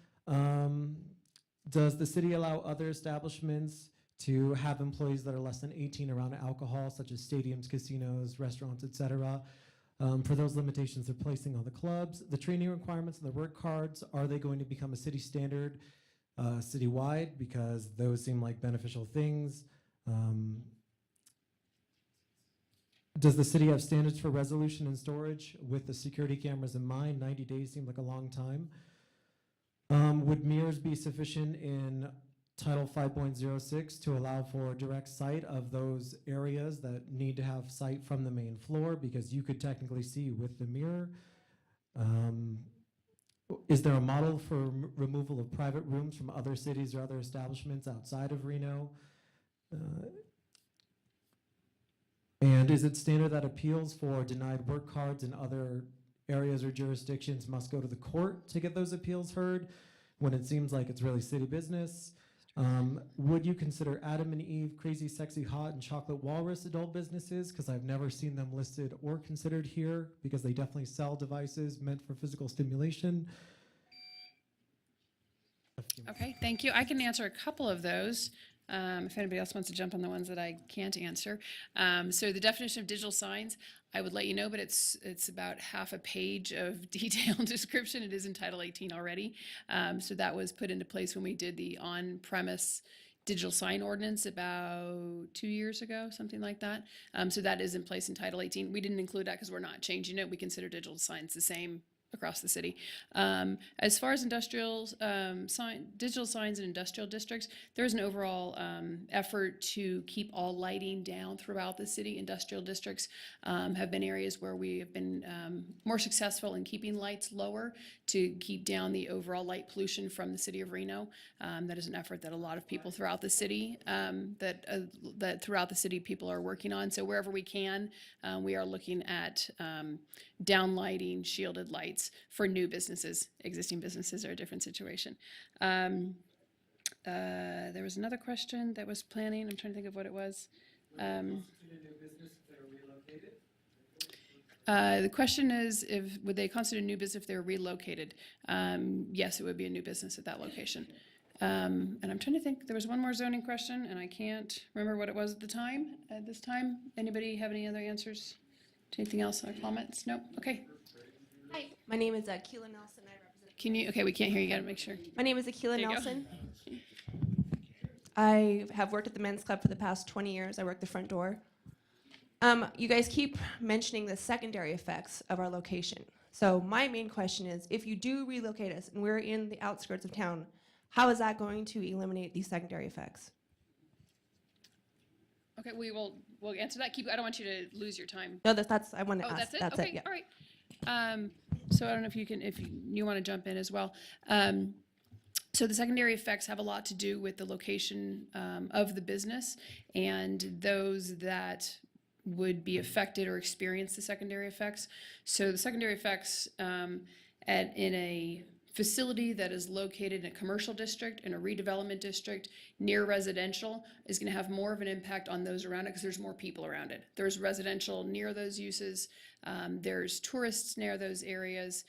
Does the city allow other establishments to have employees that are less than 18 around alcohol, such as stadiums, casinos, restaurants, etc.? For those limitations they're placing on the clubs, the training requirements and the work cards, are they going to become a city standard citywide? Because those seem like beneficial things. Does the city have standards for resolution and storage with the security cameras in mind? 90 days seemed like a long time. Would mirrors be sufficient in Title 5.06 to allow for direct sight of those areas that need to have sight from the main floor, because you could technically see with the mirror? Is there a model for removal of private rooms from other cities or other establishments outside of Reno? And is it standard that appeals for denied work cards in other areas or jurisdictions must go to the court to get those appeals heard when it seems like it's really city business? Would you consider Adam and Eve, Crazy Sexy Hot, and Chocolate Walrus adult businesses? Because I've never seen them listed or considered here, because they definitely sell devices meant for physical stimulation. Okay, thank you. I can answer a couple of those. If anybody else wants to jump on the ones that I can't answer. So the definition of digital signs, I would let you know, but it's about half a page of detailed description. It is in Title 18 already. So that was put into place when we did the on-premise digital sign ordinance about 2 years ago, something like that. So that is in place in Title 18. We didn't include that because we're not changing it. We consider digital signs the same across the city. As far as industrial digital signs in industrial districts, there's an overall effort to keep all lighting down throughout the city. Industrial districts have been areas where we have been more successful in keeping lights lower to keep down the overall light pollution from the city of Reno. That is an effort that a lot of people throughout the city, that throughout the city people are working on. So wherever we can, we are looking at downlighting shielded lights for new businesses. Existing businesses are a different situation. There was another question that was planning. I'm trying to think of what it was. The question is, would they constitute a new business if they were relocated? Yes, it would be a new business at that location. And I'm trying to think, there was one more zoning question, and I can't remember what it was at the time. At this time, anybody have any other answers to anything else or comments? No? Okay. Hi, my name is Akila Nelson. I represent. Can you? Okay, we can't hear you. Got to make sure. My name is Akila There you go. Nelson. I have worked at the men's club for the past 20 years. I work the front door. You guys keep mentioning the secondary effects of our location. So my main question is, if you do relocate us and we're in the outskirts of town, how is that going to eliminate these secondary effects? Okay, we'll answer that. I don't want you to lose your time. No, that's I want to Oh, ask. that's it? That's Okay, it. Yeah. all right. So I don't know if you want to jump in as well. So the secondary effects have a lot to do with the location of the business, and those that would be affected or experience the secondary effects. So the secondary effects in a facility that is located in a commercial district, in a redevelopment district, near residential, is going to have more of an impact on those around it because there's more people around it. There's residential near those uses. There's tourists near those areas.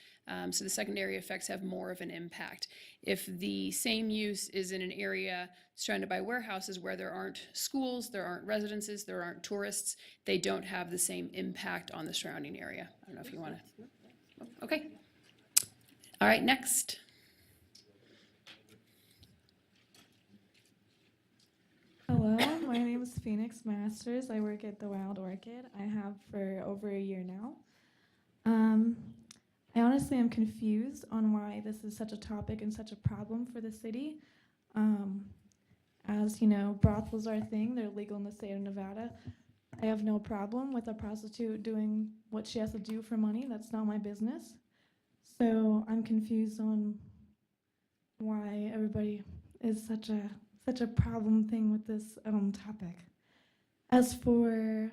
So the secondary effects have more of an impact. If the same use is in an area surrounded by warehouses where there aren't schools, there aren't residences, there aren't tourists, they don't have the same impact on the surrounding area. I don't know if you want to. Okay. All right, next. Hello, my name is Phoenix Masters. I work at the Wild Orchid. I have for over a year now. I honestly am confused on why this is such a topic and such a problem for the city. As you know, brothels are a thing. They're legal in the state of Nevada. I have no problem with a prostitute doing what she has to do for money. That's not my business. So I'm confused on why everybody is such a problem thing with this topic. As for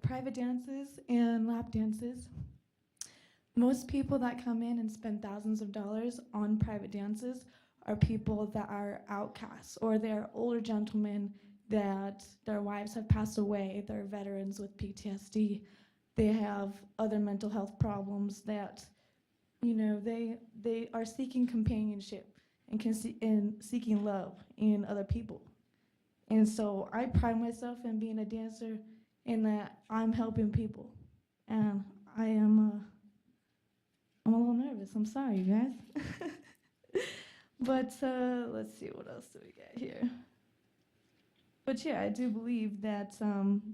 private dances and lap dances, most people that come in and spend thousands of dollars on private dances are people that are outcasts, or they're older gentlemen that their wives have passed away, they're veterans with PTSD, they have other mental health problems that, you know, they are seeking companionship and seeking love in other people. And so I pride myself in being a dancer in that I'm helping people. And I'm a little nervous. I'm sorry, you guys. But let's see, what else do we get here? But yeah, I do believe that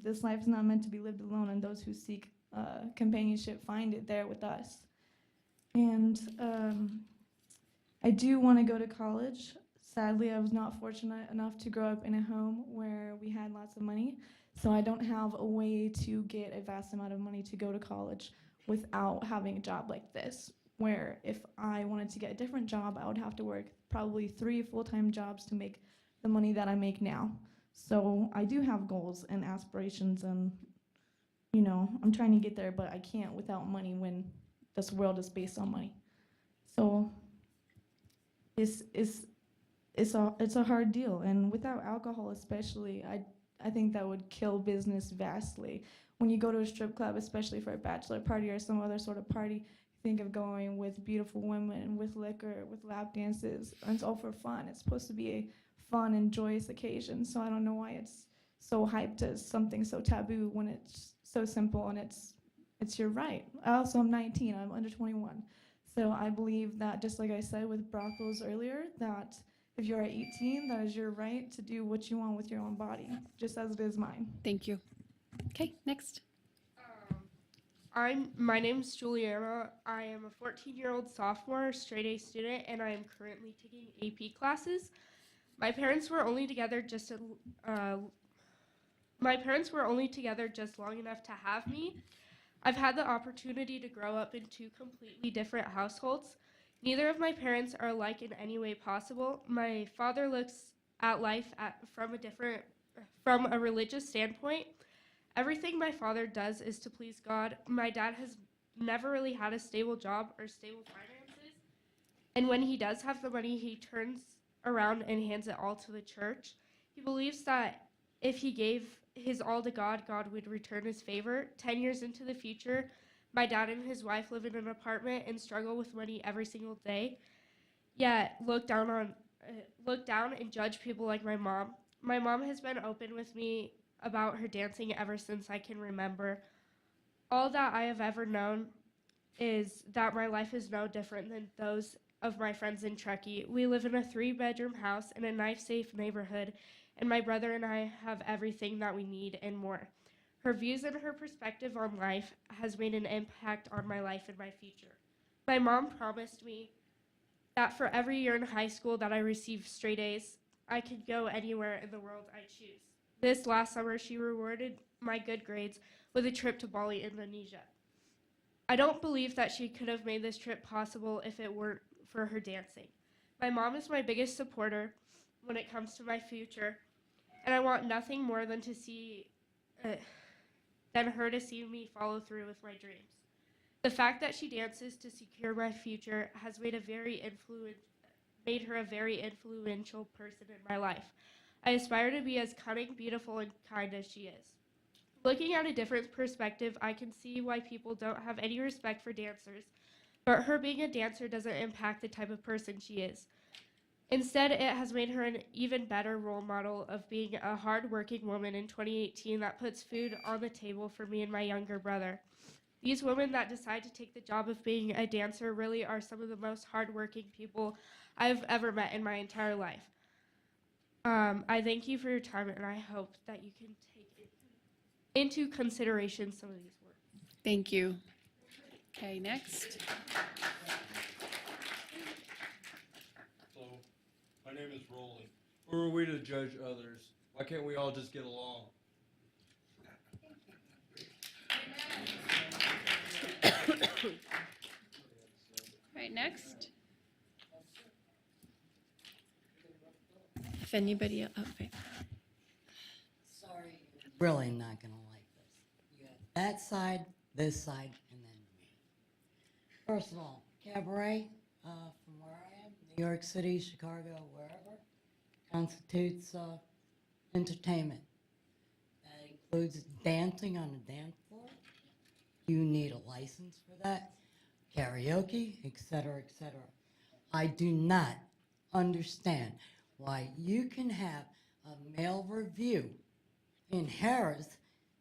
this life is not meant to be lived alone, and those who seek companionship find it there with us. And I do want to go to college. Sadly, I was not fortunate enough to grow up in a home where we had lots of money, so I don't have a way to get a vast amount of money to go to college without having a job like this, where if I wanted to get a different job, I would have to work probably 3 full-time jobs to make the money that I make now. So I do have goals and aspirations, and you know, I'm trying to get there, but I can't without money when this world is based on money. So it's a hard deal, and without alcohol especially, I think that would kill business vastly. When you go to a strip club, especially for a bachelor party or some other sort of party, think of going with beautiful women, with liquor, with lap dances, and it's all for fun. It's supposed to be a fun and joyous occasion, so I don't know why it's so hyped as something so taboo when it's so simple and it's your right. I also am 19, I'm under 21. So I believe that, just like I said with brothels earlier, that if you're 18, that is your right to do what you want with your own body, just as it is mine. Thank you. Okay, next. My name's Juliana. I am a 14-year-old sophomore, straight A student, and I am currently taking AP classes. My parents were only together just long enough to have me. I've had the opportunity to grow up in two completely different households. Neither of my parents are alike in any way possible. My father looks at life from a religious standpoint. Everything my father does is to please God. My dad has never really had a stable job or stable finances. And when he does have the money, he turns around and hands it all to the church. He believes that if he gave his all to God, God would return his favor. 10 years into the future, my dad and his wife live in an apartment and struggle with money every single day, yet look down and judge people like my mom. My mom has been open with me about her dancing ever since I can remember. All that I have ever known is that my life is no different than those of my friends in Truckee. We live in a 3-bedroom house in a nice, safe neighborhood, and my brother and I have everything that we need and more. Her views and her perspective on life has made an impact on my life and my future. My mom promised me that for every year in high school that I received straight A's, I could go anywhere in the world I choose. This last summer, she rewarded my good grades with a trip to Bali, Indonesia. I don't believe that she could have made this trip possible if it weren't for her dancing. My mom is my biggest supporter when it comes to my future, and I want nothing more than her to see me follow through with my dreams. The fact that she dances to secure my future has made her a very influential person in my life. I aspire to be as cunning, beautiful, and kind as she is. Looking at a different perspective, I can see why people don't have any respect for dancers, but her being a dancer doesn't impact the type of person she is. Instead, it has made her an even better role model of being a hard-working woman in 2018 that puts food on the table for me and my younger brother. These women that decide to take the job of being a dancer really are some of the most hardworking people I've ever met in my entire life. I thank you for your time, and I hope that you can take into consideration some of these words. Thank you. Okay, next. So, my name is Rolly. Who are we to judge others? Why can't we all just get along? All right, next. If anybody else, okay. Sorry, really not gonna like this. You got that side, this side, and then me. First of all, cabaret, from where I am, New York City, Chicago, wherever, constitutes entertainment. That includes dancing on a dance floor. You need a license for that. Karaoke, etc., etc. I do not understand why you can have a male review in Harris,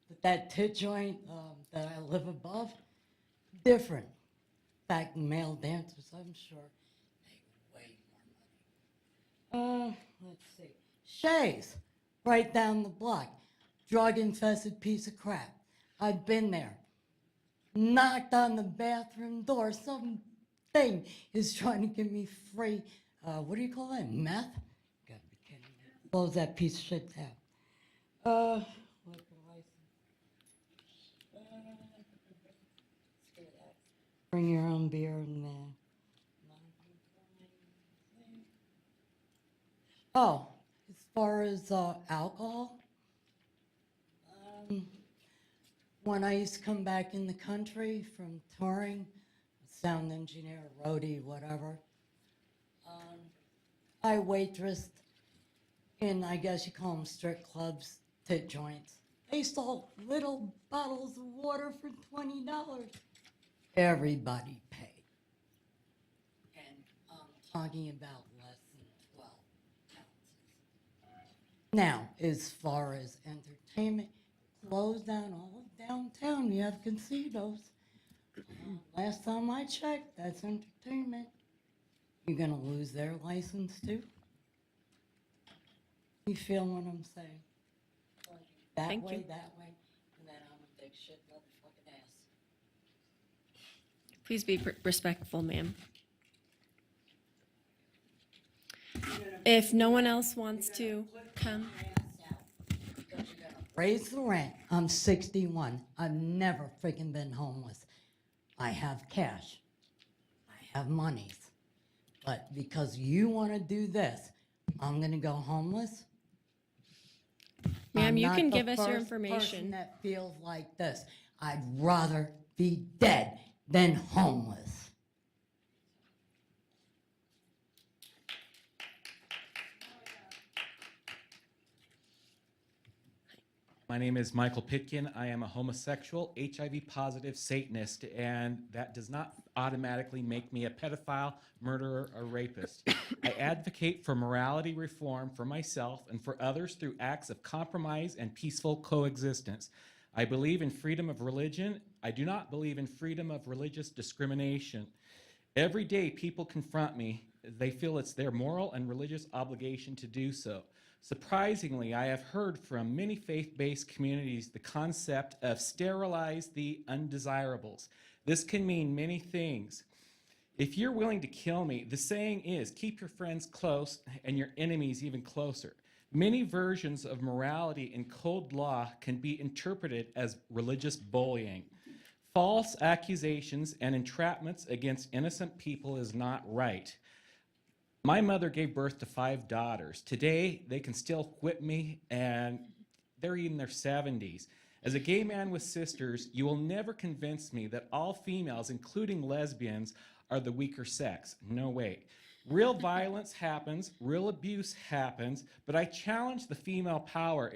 but that tit joint that I live above, different. In fact, male dancers, I'm sure, make way more money. Let's see. Shay's, right down the block. Drug-infested piece of crap. I've been there. Knocked on the bathroom door. Some thing is trying to give me free, what do you call that, meth? Gotta be kidding me. Close that piece of shit down. Liquor license. Screw that. Bring your own beer and oh, as far as alcohol, when I used to come back in the country from touring, sound engineer, roadie, whatever, I waitressed in, I guess you call them strip clubs, tit joints. They sold little bottles of water for $20. Everybody paid. And I'm talking about less than 12 ounces. Now, as far as entertainment, closed down all of downtown. You have casinos. Last time I checked, that's entertainment. You're gonna lose their license too? You feel what I'm saying? That Thank way, you. that way, and then I'm a big shit motherfucking ass. Please be respectful, ma'am. If no one else wants to come. Raise the rent. I'm 61. I've never freaking been homeless. I have cash. I have monies. But because you want to do this, I'm going to go homeless? Ma'am, I'm you not can the give us your first information. person that feels like this. I'd rather be dead than homeless. My name is Michael Pitkin. I am a homosexual, HIV positive Satanist, and that does not automatically make me a pedophile, murderer, or rapist. I advocate for morality reform for myself and for others through acts of compromise and peaceful coexistence. I believe in freedom of religion. I do not believe in freedom of religious discrimination. Every day people confront me. They feel it's their moral and religious obligation to do so. Surprisingly, I have heard from many faith-based communities the concept of sterilize the undesirables. This can mean many things. If you're willing to kill me, the saying is, keep your friends close and your enemies even closer. Many versions of morality in code law can be interpreted as religious bullying. False accusations and entrapments against innocent people is not right. My mother gave birth to 5 daughters. Today, they can still whip me, and they're in their 70s. As a gay man with sisters, you will never convince me that all females, including lesbians, are the weaker sex. No way. Real violence happens, real abuse happens, but I challenge the female power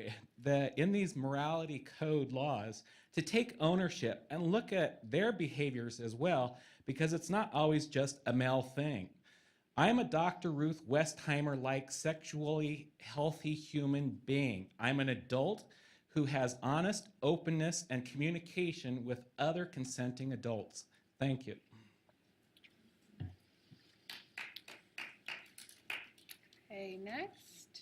in these morality code laws to take ownership and look at their behaviors as well, because it's not always just a male thing. I am a Dr. Ruth Westheimer-like sexually healthy human being. I'm an adult who has honest openness and communication with other consenting adults. Thank you. Okay, next.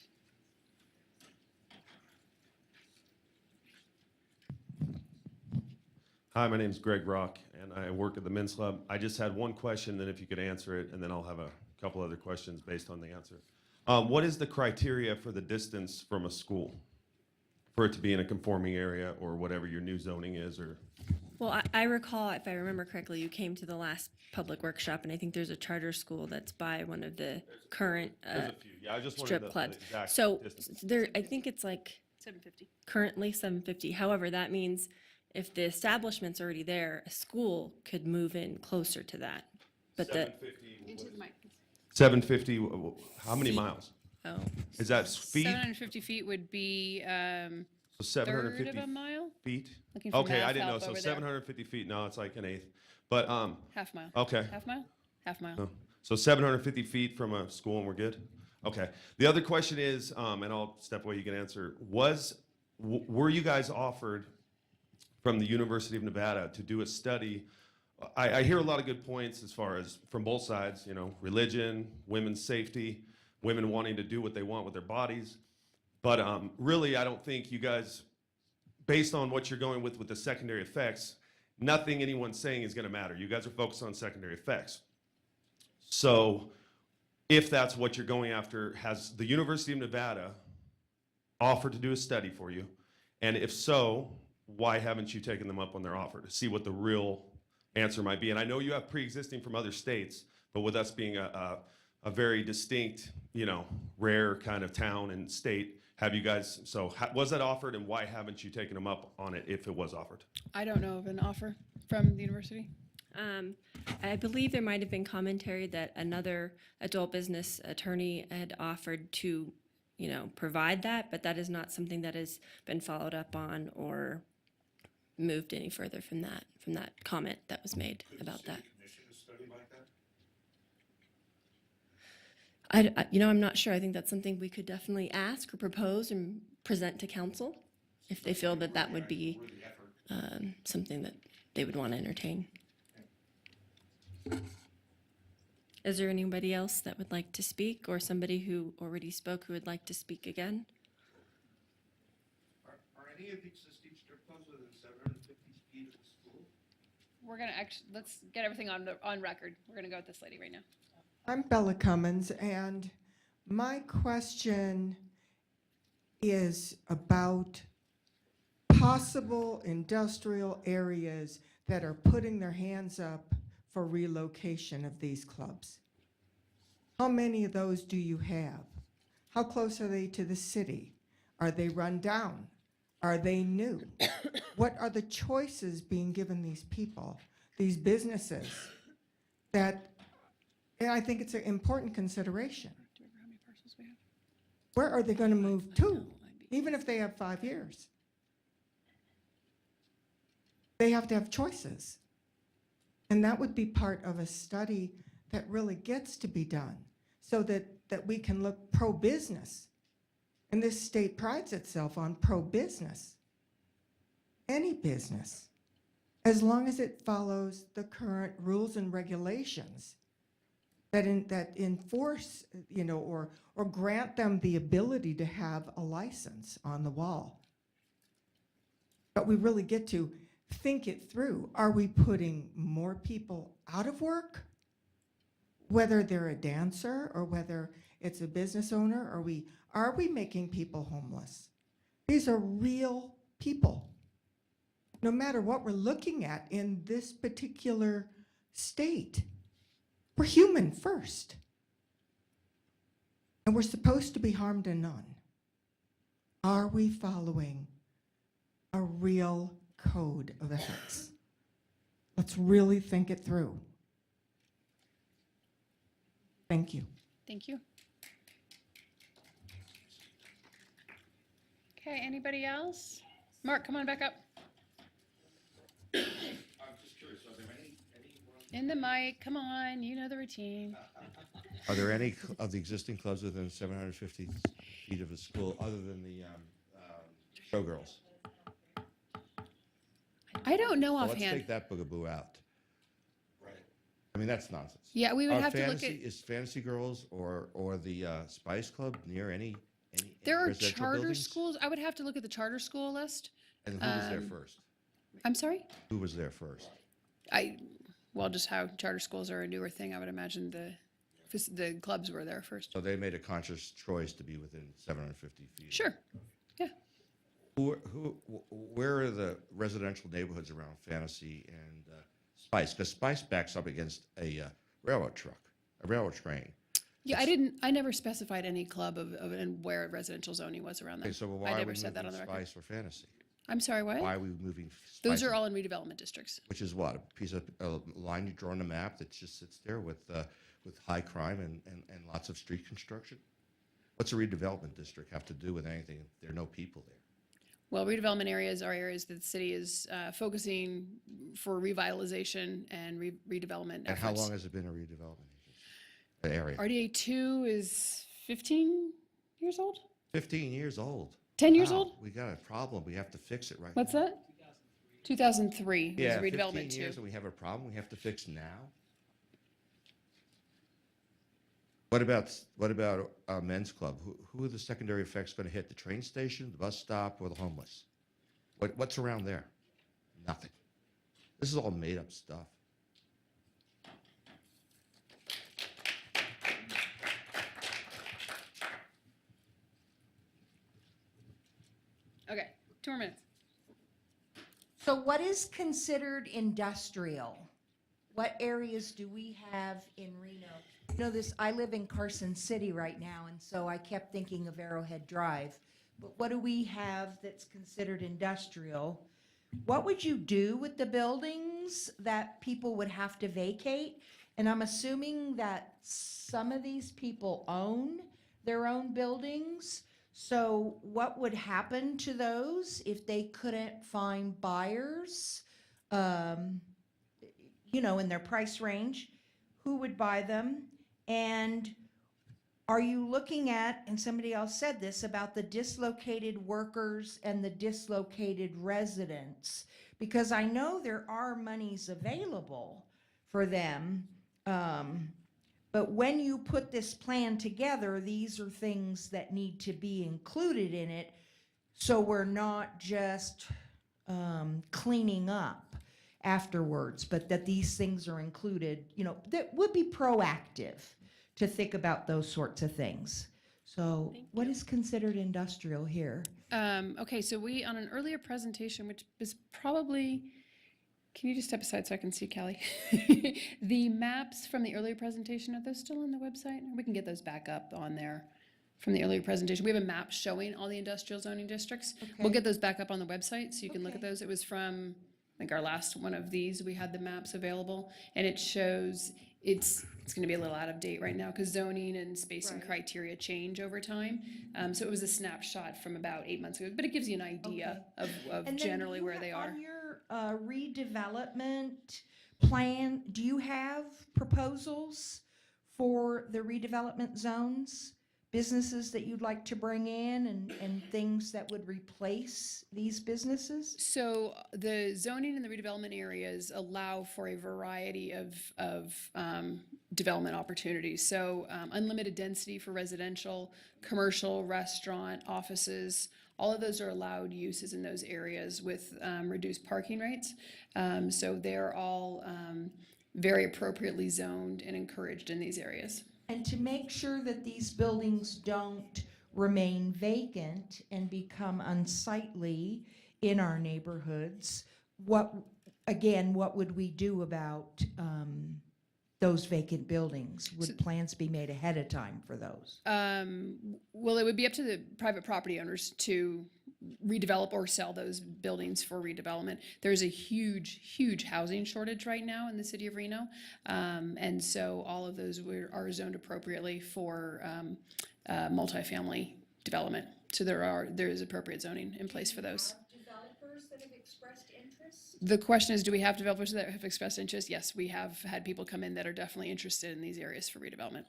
Hi, my name's Greg Rock, and I work at the Men's Club. I just had one question, then if you could answer it, and then I'll have a couple other questions based on the answer. What is the criteria for the distance from a school for it to be in a conforming area or whatever your new zoning is? Or Well, I recall, if I remember correctly, you came to the last public workshop, and I think there's a charter school that's by one of the current there's a few. Yeah, I just wanted strip the clubs. exact So distance. there, I think it's like 750. currently 750. However, that means if the establishment's already there, a school could move in closer to that. But the 750, how many Feet. miles? Oh. Is that feet? 750 feet would be So 750 third of a mile? feet? Looking for Okay, I math didn't know. help So over there. 750 feet, no, it's like an eighth. But, Half mile. okay. Half mile? Half mile. No. So 750 feet from a school and we're good? Okay. The other question is, and I'll step away, you can answer, were you guys offered from the University of Nevada to do a study? I hear a lot of good points as far as from both sides, you know, religion, women's safety, women wanting to do what they want with their bodies. But really, I don't think you guys, based on what you're going with the secondary effects, nothing anyone's saying is going to matter. You guys are focused on secondary effects. So if that's what you're going after, has the University of Nevada offered to do a study for you? And if so, why haven't you taken them up on their offer to see what the real answer might be? And I know you have pre-existing from other states, but with us being a very distinct, you know, rare kind of town and state, have you guys, so was that offered, and why haven't you taken them up on it if it was offered? I don't know of an offer from the university. I believe there might have been commentary that another adult business attorney had offered to, you know, provide that, but that is not something that has been followed up on or moved any further from that comment that was made about that. I'm not sure. I think that's something we could definitely ask or propose and present to council if they feel that that would be something that they would want to entertain. Is there anybody else that would like to speak, or somebody who already spoke who would like to speak again? Are any of the existing strip clubs within 750 feet of the school? we're gonna actually, let's get everything on record. We're gonna go with this lady right now. I'm Bella Cummins, and my question is about possible industrial areas that are putting their hands up for relocation of these clubs. How many of those do you have? How close are they to the city? Are they run down? Are they new? What are the choices being given these people, these businesses, that, and I think it's an important consideration. Do you remember how many parcels we have? Where are they going to move to, even if they have 5 years? They have to have choices. And that would be part of a study that really gets to be done so that we can look pro-business. And this state prides itself on pro-business. Any business, as long as it follows the current rules and regulations that enforce, or grant them the ability to have a license on the wall. But we really get to think it through. Are we putting more people out of work? Whether they're a dancer or whether it's a business owner, are we making people homeless? These are real people. No matter what we're looking at in this particular state, we're human first. And we're supposed to be harmed to none. Are we following a real code of ethics? Let's really think it through. Thank you. Thank you. Okay, anybody else? Mark, come on back up. I'm just curious, are there any In the mic, come on, you know the routine. Are there any of the existing clubs within 750 feet of a school other than the showgirls? I don't know Well, let's offhand. take that boogaboo out. Right. I mean, that's nonsense. Yeah, we would have to look at. Is Fantasy Girls or the Spice Club near any There are residential charter buildings? schools. I would have to look at the charter school list. And who was there first? I'm sorry? Who was there first? Well, just how charter schools are a newer thing, I would imagine the clubs were there first. So they made a conscious choice to be within 750 feet. Sure. Yeah. Where are the residential neighborhoods around Fantasy and Spice? Because Spice backs up against a railroad train. Yeah, I never specified any club and where residential zoning was around that. Okay, so why I are never we said that on moving the record. Spice or Fantasy? I'm sorry, what? Why are we moving Spice? Those are all in redevelopment districts. Which is what, a piece of a line you draw on a map that just sits there with high crime and lots of street construction? What's a redevelopment district have to do with anything if there are no people there? Well, redevelopment areas are areas that the city is focusing for revitalization and redevelopment efforts. And how long has it been a redevelopment area? RDA 2 is 15 years old? 15 years old. 10 years Wow, old? We got a problem. We have to fix it right What's now. that? 2003 was Yeah, redevelopment 15 years 2. and we have a problem we have to fix now? What about men's club? Who are the secondary effects going to hit? The train station, the bus stop, or the homeless? What's around there? Nothing. This is all made up stuff. Okay, 2 more minutes. So what is considered industrial? What areas do we have in Reno? You know this, I live in Carson City right now, and so I kept thinking of Arrowhead Drive. But what do we have that's considered industrial? What would you do with the buildings that people would have to vacate? And I'm assuming that some of these people own their own buildings. So what would happen to those if they couldn't find buyers, in their price range? Who would buy them? And are you looking at, and somebody else said this, about the dislocated workers and the dislocated residents? Because I know there are monies available for them. But when you put this plan together, these are things that need to be included in it, so we're not just cleaning up. afterwards, but that these things are included, that would be proactive to think about those sorts of things. So what is considered industrial here? Okay, so we, on an earlier presentation, which is probably, can you just step aside so I can see Callie? The maps from the earlier presentation, are those still on the website? We can get those back up on there from the earlier presentation. We have a map showing all the industrial zoning districts. We'll get those back up on the website so you can look at those. It was from, I think, our last one of these. We had the maps available, and it shows it's going to be a little out of date right now because zoning and spacing criteria change over time. So it was a snapshot from about 8 months ago, but it gives you an idea of And then generally where they are. On your redevelopment plan, do you have proposals for the redevelopment zones? Businesses that you'd like to bring in and things that would replace these businesses? So the zoning in the redevelopment areas allow for a variety of development opportunities. So unlimited density for residential, commercial, restaurant, offices, all of those are allowed uses in those areas with reduced parking rates. So they're all very appropriately zoned and encouraged in these areas. And to make sure that these buildings don't remain vacant and become unsightly in our neighborhoods, what would we do about those vacant buildings? Would plans be made ahead of time for those? Well, it would be up to the private property owners to redevelop or sell those buildings for redevelopment. There's a huge housing shortage right now in the city of Reno. And so all of those are zoned appropriately for multifamily development. So there is appropriate zoning in place for those. Developers that have expressed interest? The question is, do we have developers that have expressed interest? Yes, we have had people come in that are definitely interested in these areas for redevelopment.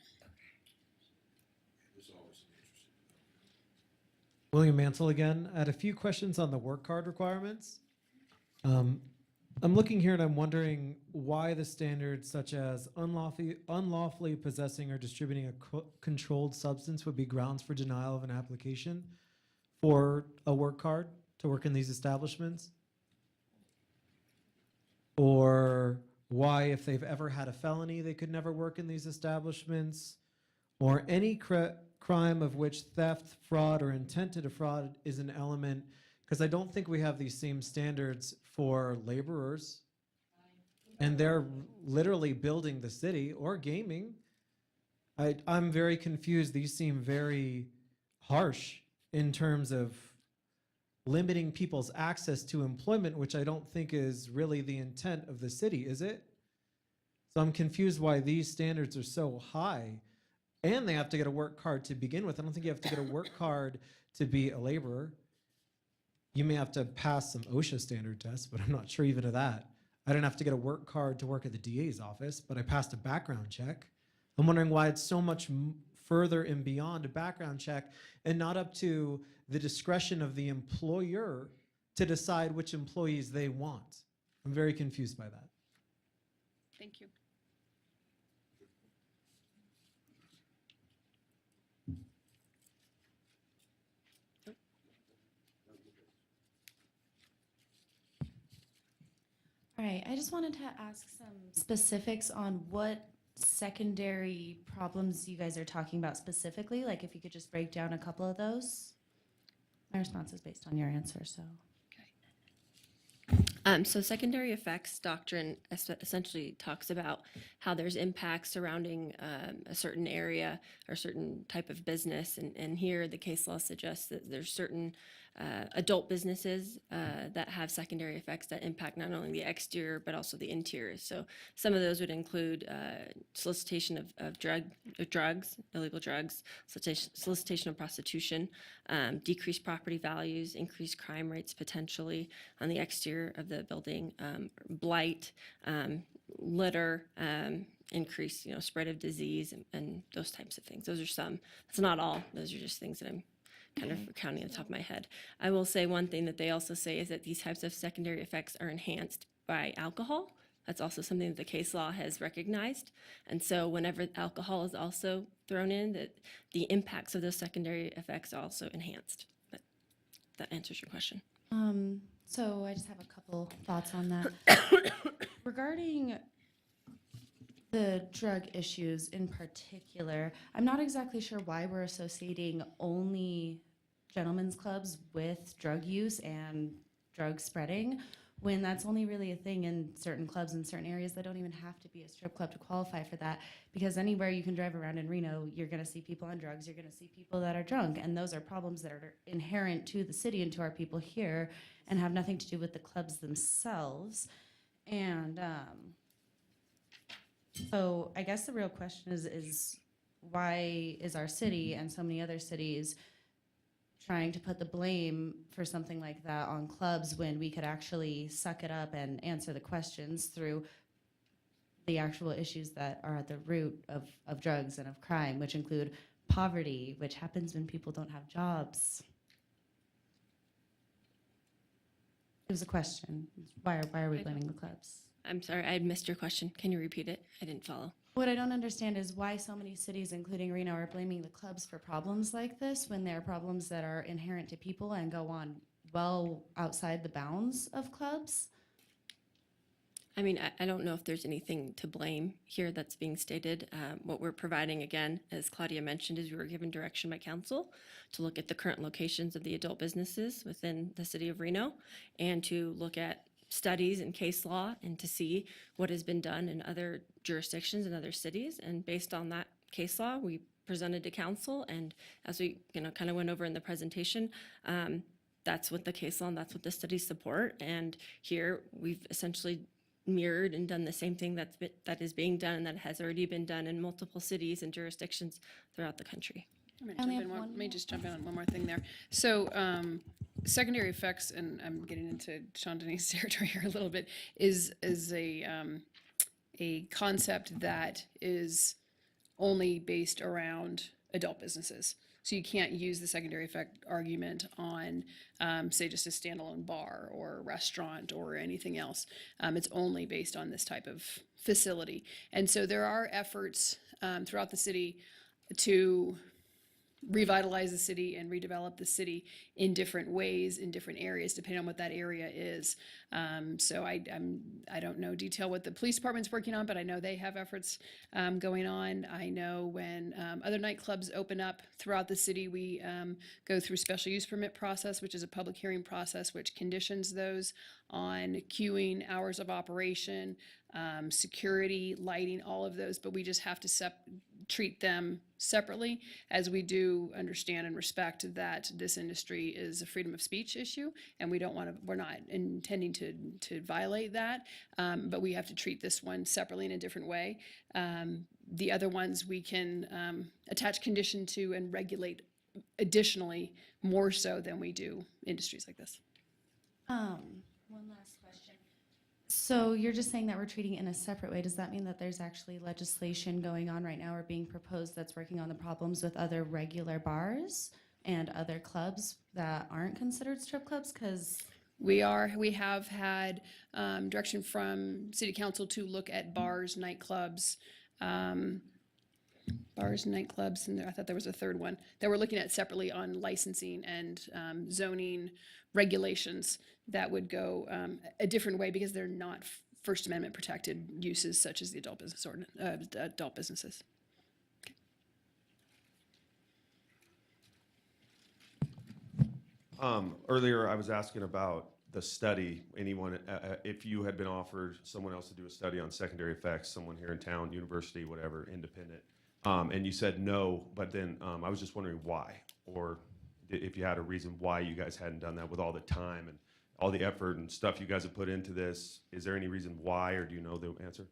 William Mansell again. I had a few questions on the work card requirements. I'm looking here and I'm wondering why the standards such as unlawfully possessing or distributing a controlled substance would be grounds for denial of an application for a work card to work in these establishments. Or why, if they've ever had a felony, they could never work in these establishments, or any crime of which theft, fraud, or intent to defraud is an element, because I don't think we have these same standards for laborers, and they're literally building the city or gaming. I'm very confused. These seem very harsh in terms of limiting people's access to employment, which I don't think is really the intent of the city, is it? So I'm confused why these standards are so high. And they have to get a work card to begin with. I don't think you have to get a work card to be a laborer. You may have to pass some OSHA standard tests, but I'm not sure even of that. I didn't have to get a work card to work at the DA's office, but I passed a background check. I'm wondering why it's so much further and beyond a background check and not up to the discretion of the employer to decide which employees they want. I'm very confused by that. Thank you. All right, I just wanted to ask some specifics on what secondary problems you guys are talking about specifically. Like if you could just break down a couple of those. My response is based on your answer, so. So secondary effects doctrine essentially talks about how there's impacts surrounding a certain area or certain type of business. And here the case law suggests that there's certain adult businesses that have secondary effects that impact not only the exterior but also the interior. So some of those would include solicitation of drugs, illegal drugs, solicitation of prostitution, decreased property values, increased crime rates potentially on the exterior of the building, blight, litter, increased spread of disease and those types of things. Those are some. That's not all. Those are just things that I'm kind of counting on the top of my head. I will say one thing that they also say is that these types of secondary effects are enhanced by alcohol. That's also something that the case law has recognized. And so whenever alcohol is also thrown in, that the impacts of those secondary effects are also enhanced. But that answers your question. So I just have a couple thoughts on that. Regarding the drug issues in particular, I'm not exactly sure why we're associating only gentlemen's clubs with drug use and drug spreading, when that's only really a thing in certain clubs in certain areas that don't even have to be a strip club to qualify for that. Because anywhere you can drive around in Reno, you're going to see people on drugs, you're going to see people that are drunk, and those are problems that are inherent to the city and to our people here and have nothing to do with the clubs themselves. And so I guess the real question is why is our city and so many other cities trying to put the blame for something like that on clubs when we could actually suck it up and answer the questions through the actual issues that are at the root of drugs and of crime, which include poverty, which happens when people don't have jobs. It was a question. Why are we blaming the clubs? I'm sorry, I missed your question. Can you repeat it? I didn't follow. What I don't understand is why so many cities, including Reno, are blaming the clubs for problems like this when they're problems that are inherent to people and go on well outside the bounds of clubs. I mean, I don't know if there's anything to blame here that's being stated. What we're providing, again, as Claudia mentioned, is we were given direction by council to look at the current locations of the adult businesses within the city of Reno and to look at studies and case law and to see what has been done in other jurisdictions and other cities. And based on that case law, we presented to council. And as we kind of went over in the presentation, that's what the case law and that's what the studies support. And here we've essentially mirrored and done the same thing that is being done and that has already been done in multiple cities and jurisdictions throughout the country. Let me just jump in on one more thing there. So secondary effects, and I'm getting into Sean Denny's territory here a little bit, is a concept that is only based around adult businesses. So you can't use the secondary effect argument on, say, just a standalone bar or restaurant or anything else. It's only based on this type of facility. And so there are efforts throughout the city to revitalize the city and redevelop the city in different ways, in different areas, depending on what that area is. So I don't know detail what the police department's working on, but I know they have efforts going on. I know when other nightclubs open up throughout the city, we go through special use permit process, which is a public hearing process, which conditions those on queuing, hours of operation, security, lighting, all of those, but we just have to treat them separately, as we do understand and respect that this industry is a freedom of speech issue, and we're not intending to violate that, but we have to treat this one separately in a different way. The other ones we can attach condition to and regulate additionally more so than we do industries like this. One last question. So you're just saying that we're treating it in a separate way. Does that mean that there's actually legislation going on right now or being proposed that's working on the problems with other regular bars and other clubs that aren't considered strip clubs? Because we have had direction from City Council to look at bars, nightclubs, and I thought there was a third one that we're looking at separately on licensing and zoning regulations that would go a different way because they're not First Amendment protected uses such as the adult business adult businesses. Earlier, I was asking about the study. Anyone, if you had been offered someone else to do a study on secondary effects, someone here in town, university, whatever, independent, and you said no, but then I was just wondering why, or if you had a reason why you guys hadn't done that with all the time and all the effort and stuff you guys have put into this. Is there any reason why, or do you know the answer?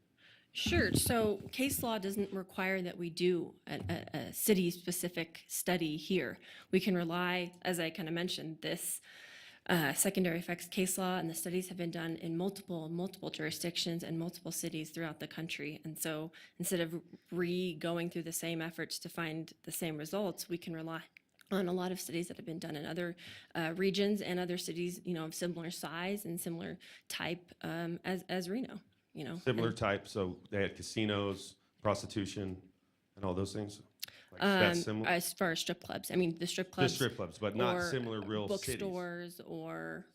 Sure. So case law doesn't require that we do a city-specific study here. We can rely, as I kind of mentioned, this secondary effects case law and the studies have been done in multiple jurisdictions and multiple cities throughout the country. And so instead of going through the same efforts to find the same results, we can rely on a lot of studies that have been done in other regions and other cities, of similar size and similar type as Reno. Similar type, so they had casinos, prostitution, and all those things? That's similar? As far as strip clubs, I mean, the strip clubs. Just strip clubs, but not or similar real cities. bookstores or,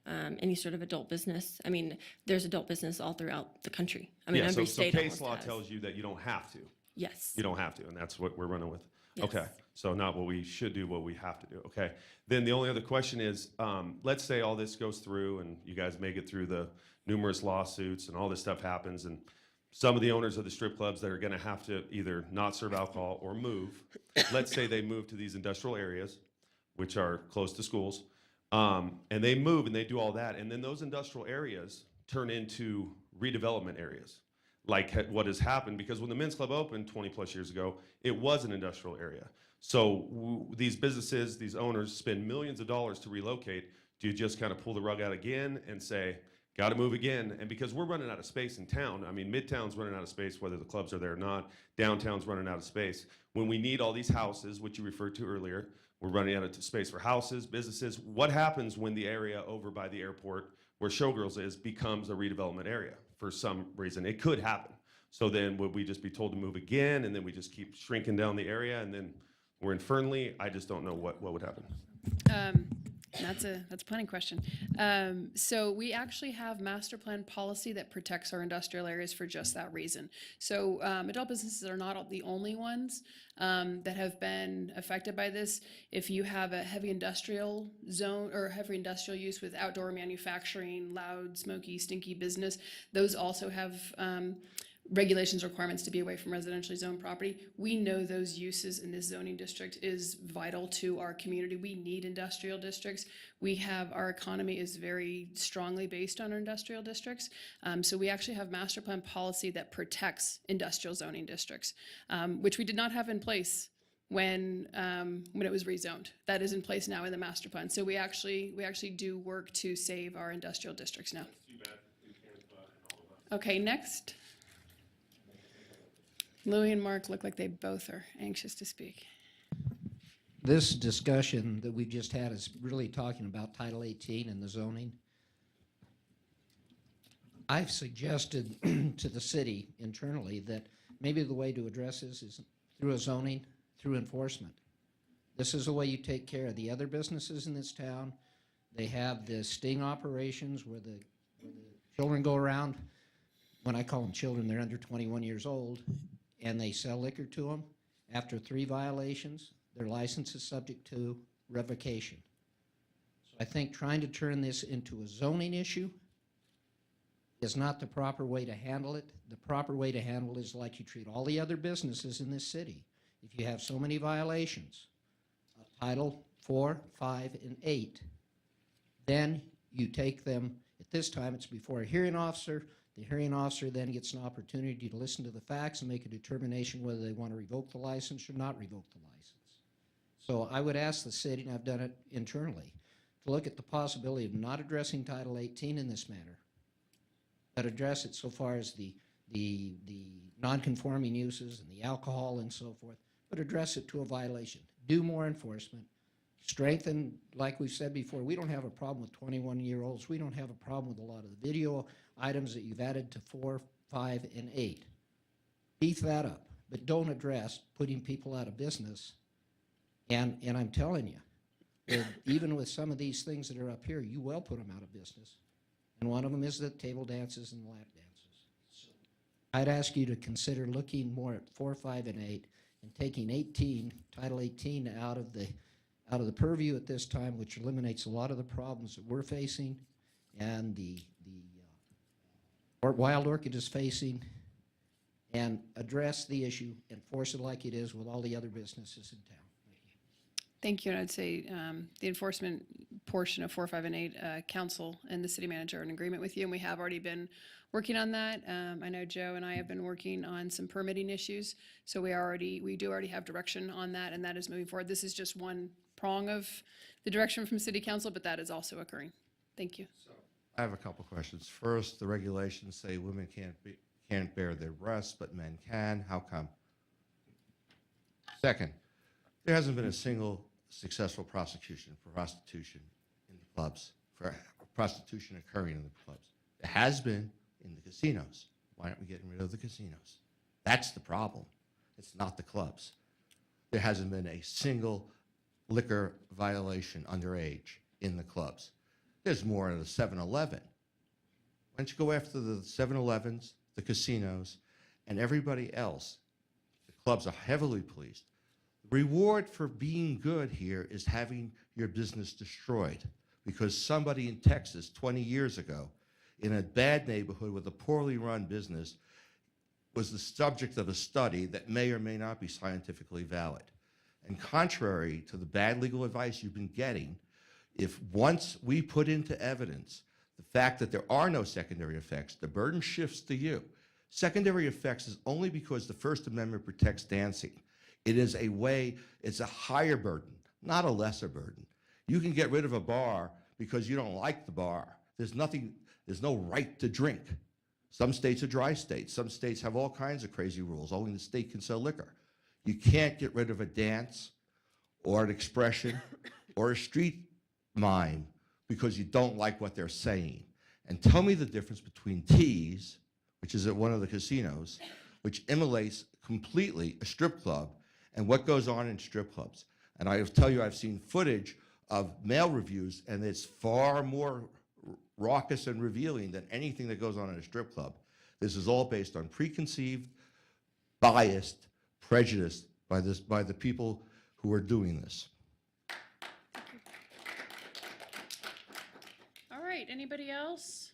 any sort of adult business. I mean, there's adult business all throughout the country. I mean, Yeah, every so state case almost law has. tells you that you don't have to. Yes. You don't have to, and that's what we're running with. Yes. Okay, so not what we should do, what we have to do. Okay, then the only other question is, let's say all this goes through and you guys make it through the numerous lawsuits and all this stuff happens, and some of the owners of the strip clubs that are gonna have to either not serve alcohol or move, let's say they move to these industrial areas, which are close to schools, and they move and they do all that, and then those industrial areas turn into redevelopment areas, like what has happened, because when the men's club opened 20 plus years ago, it was an industrial area. So these businesses, these owners spend millions of dollars to relocate. Do you just kind of pull the rug out again and say, got to move again? And because we're running out of space in town, I mean, Midtown's running out of space, whether the clubs are there or not. Downtown's running out of space. When we need all these houses, which you referred to earlier, we're running out of space for houses, businesses. What happens when the area over by the airport where Showgirls is becomes a redevelopment area for some reason? It could happen. So then would we just be told to move again, and then we just keep shrinking down the area, and then we're in Fernley? I just don't know what would happen. That's a planning question. So we actually have master plan policy that protects our industrial areas for just that reason. So adult businesses are not the only ones that have been affected by this. If you have a heavy industrial zone or heavy industrial use with outdoor manufacturing, loud, smoky, stinky business, those also have regulations, requirements to be away from residentially zoned property. We know those uses in this zoning district is vital to our community. We need industrial districts. Our economy is very strongly based on our industrial districts. So we actually have master plan policy that protects industrial zoning districts, which we did not have in place when it was rezoned. That is in place now in the master plan. So we actually do work to save our industrial districts now. Okay, next. Louis and Mark look like they both are anxious to speak. This discussion that we've just had is really talking about Title 18 and the zoning. I've suggested to the city internally that maybe the way to address this is through a zoning, through enforcement. This is the way you take care of the other businesses in this town. They have the sting operations where the children go around. When I call them children, they're under 21 years old, and they sell liquor to them. After 3 violations, their license is subject to revocation. So I think trying to turn this into a zoning issue is not the proper way to handle it. The proper way to handle it is like you treat all the other businesses in this city. If you have so many violations, Title 4, 5, and 8, then you take them, at this time it's before a hearing officer. The hearing officer then gets an opportunity to listen to the facts and make a determination whether they want to revoke the license or not revoke the license. So I would ask the city, and I've done it internally, to look at the possibility of not addressing Title 18 in this manner, but address it so far as the non-conforming uses and the alcohol and so forth, but address it to a violation. Do more enforcement. Strengthen, like we've said before, we don't have a problem with 21-year-olds. We don't have a problem with a lot of the video items that you've added to 4, 5, and 8. Beef that up, but don't address putting people out of business. And I'm telling you, that even with some of these things that are up here, you will put them out of business. And one of them is the table dances and lap dances. So I'd ask you to consider looking more at 4, 5, and 8 and taking Title 18 out of the purview at this time, which eliminates a lot of the problems that we're facing and the Wild Orchid is facing, and address the issue, enforce it like it is with all the other businesses in town. Thank you. And I'd say the enforcement portion of 4, 5, and 8, council and the city manager are in agreement with you, and we have already been working on that. I know Joe and I have been working on some permitting issues, so we do already have direction on that, and that is moving forward. This is just one prong of the direction from city council, but that is also occurring. Thank you. I have a couple questions. First, the regulations say women can't bear their breasts, but men can. How come? Second, there hasn't been a single successful prosecution for prostitution in the clubs, for prostitution occurring in the clubs. There has been in the casinos. Why aren't we getting rid of the casinos? That's the problem. It's not the clubs. there hasn't been a single liquor violation underage in the clubs. There's more at the 7-Eleven. Why don't you go after the 7-Elevens, the casinos, and everybody else? The clubs are heavily policed. The reward for being good here is having your business destroyed because somebody in Texas 20 years ago in a bad neighborhood with a poorly run business was the subject of a study that may or may not be scientifically valid. And contrary to the bad legal advice you've been getting, if once we put into evidence the fact that there are no secondary effects, the burden shifts to you. Secondary effects is only because the First Amendment protects dancing. It is a way, it's a higher burden, not a lesser burden. You can get rid of a bar because you don't like the bar. There's no right to drink. Some states are dry states. Some states have all kinds of crazy rules. Only the state can sell liquor. You can't get rid of a dance or an expression or a street mime because you don't like what they're saying. And tell me the difference between Tees, which is at one of the casinos, which emulates completely a strip club, and what goes on in strip clubs. And I tell you, I've seen footage of male reviews, and it's far more raucous and revealing than anything that goes on in a strip club. This is all based on preconceived, biased, prejudice by the people who are doing this. All right, anybody else?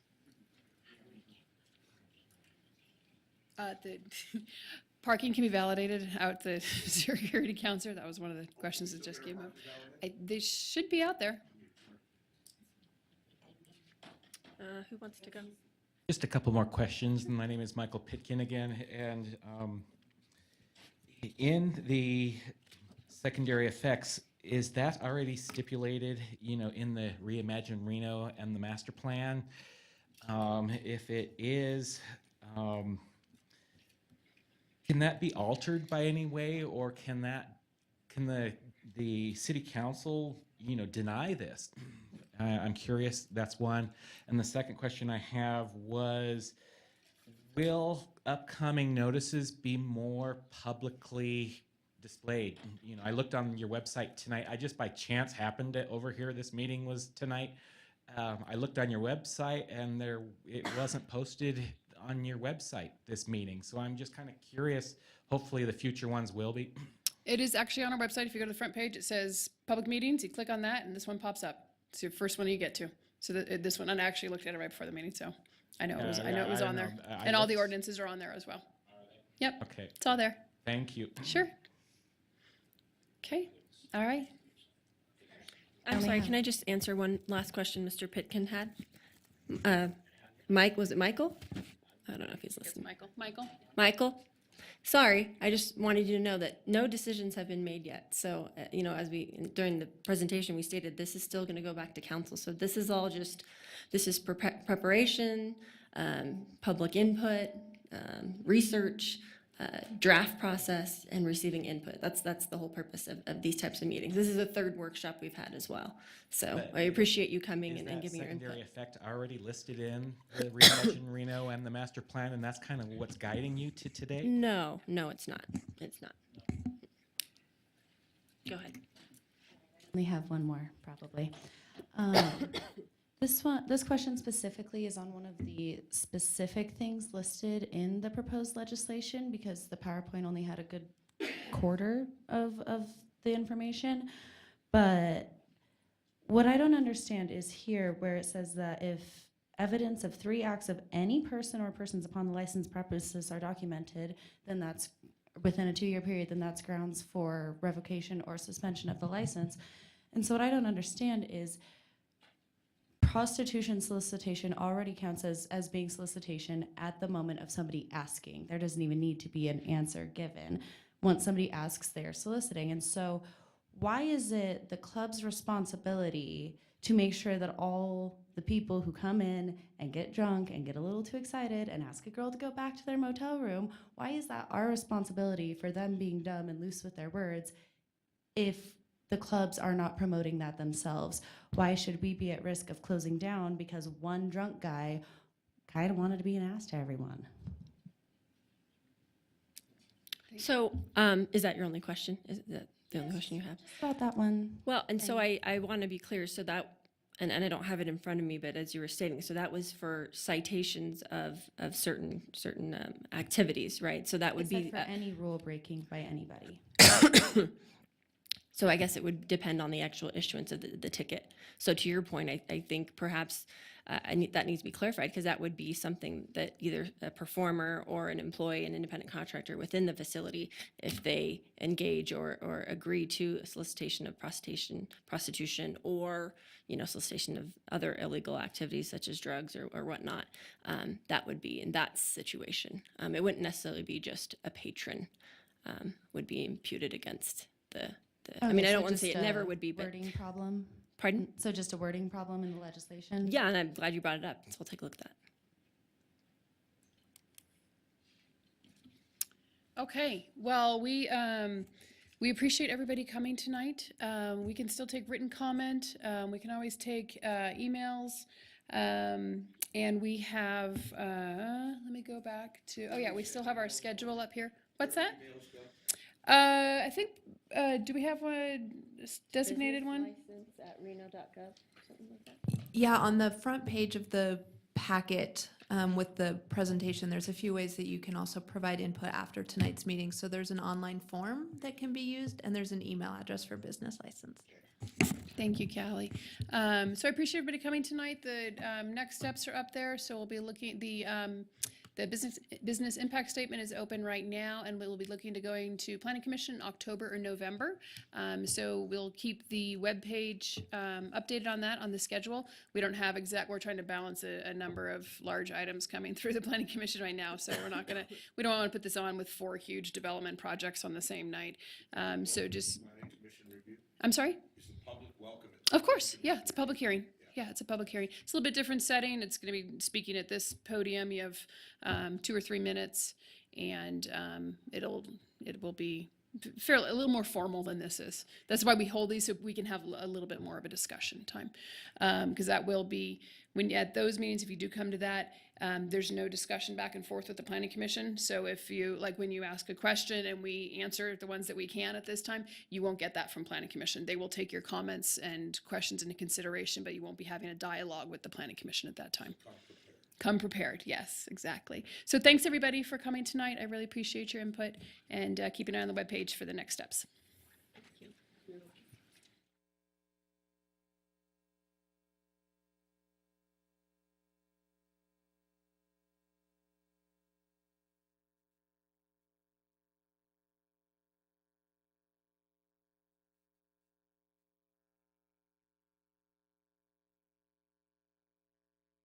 The parking can be validated out the security counselor. That was one of the questions that just came up. They should be out there. Who wants to go? Just a couple more questions. My name is Michael Pitkin again, and in the secondary effects, is that already stipulated, in the Reimagine Reno and the master plan? If it is, can that be altered by any way, or can the city council, deny this? I'm curious. That's one. And the second question I have was, will upcoming notices be more publicly displayed? I looked on your website tonight. I just by chance happened to overhear this meeting was tonight. I looked on your website and it wasn't posted on your website, this meeting. So I'm just kind of curious. Hopefully the future ones will be. It is actually on our website. If you go to the front page, it says public meetings. You click on that, and this one pops up. It's your first one you get to. So this one, and I actually looked at it right before the meeting, so I know it was. I know it was on there, and all the ordinances are on there as well. Yep. Okay. It's all there. Thank you. Sure. Okay. All right. I'm sorry, can I just answer one last question Mr. Pitkin had? Mike, was it Michael? I don't know if he's listening. Michael. Michael? Sorry, I just wanted you to know that no decisions have been made yet. So, as during the presentation, we stated this is still going to go back to council. So this is all this is preparation, public input, research, draft process, and receiving input. That's the whole purpose of these types of meetings. This is the third workshop we've had as well. So I appreciate you coming and giving your input. Is that secondary effect already listed in the Reimagine Reno and the master plan, and that's kind of what's guiding you to today? No, it's not. It's not. Go ahead. We have one more, probably. This question specifically is on one of the specific things listed in the proposed legislation, because the PowerPoint only had a good quarter of the information. But what I don't understand is here where it says that if evidence of 3 acts of any person or persons upon the licensed premises are documented, then that's within a 2-year period, then that's grounds for revocation or suspension of the license. And so what I don't understand is prostitution solicitation already counts as being solicitation at the moment of somebody asking. There doesn't even need to be an answer given. Once somebody asks, they're soliciting. And so why is it the club's responsibility to make sure that all the people who come in and get drunk and get a little too excited and ask a girl to go back to their motel room, why is that our responsibility for them being dumb and loose with their words if the clubs are not promoting that themselves? Why should we be at risk of closing down because one drunk guy kind of wanted to be an ass to everyone? So, is that your only question? Is that the only question you have? About that one. Well, and so I want to be clear, so that, and I don't have it in front of me, but as you were stating, so that was for citations of certain activities, right? So that would It said be, for any rule breaking by anybody. so I guess it would depend on the actual issuance of the ticket. So to your point, I think perhaps that needs to be clarified, because that would be something that either a performer or an employee, an independent contractor within the facility, if they engage or agree to a solicitation of prostitution or, solicitation of other illegal activities such as drugs or whatnot, that would be in that situation. It wouldn't necessarily be just a patron would be imputed against the I mean, I don't want to say it never would be, but wording problem. Pardon? So just a wording problem in the legislation? Yeah, and I'm glad you brought it up, so we'll take a look at that. Okay, well, we appreciate everybody coming tonight. We can still take written comment. We can always take emails. And we have, let me go back to, oh yeah, we still have our schedule up here. What's that? I think, do we have a designated one? License at reno.gov, something like that. Yeah, on the front page of the packet with the presentation, there's a few ways that you can also provide input after tonight's meeting. So there's an online form that can be used, and there's an email address for business license. Thank you, Callie. So I appreciate everybody coming tonight. The next steps are up there, so we'll be looking at the business impact statement is open right now, and we'll be looking to going to Planning Commission in October or November. So we'll keep the webpage updated on that on the schedule. We don't have we're trying to balance a number of large items coming through the Planning Commission right now, so we don't want to put this on with 4 huge development projects on the same night. So just, I'm sorry? Of course, yeah, it's a public hearing. Yeah, it's a public hearing. It's a little bit different setting. It's going to be speaking at this podium. You have 2 or 3 minutes, and it will be a little more formal than this is. That's why we hold these, so we can have a little bit more of a discussion time. Because that will be, at those meetings, if you do come to that, there's no discussion back and forth with the Planning Commission. So if you, like when you ask a question and we answer the ones that we can at this time, you won't get that from Planning Commission. They will take your comments and questions into consideration, but you won't be having a dialogue with the Planning Commission at that time. Come prepared, yes, exactly. So thanks everybody for coming tonight. I really appreciate your input, and keep an eye on the webpage for the next steps.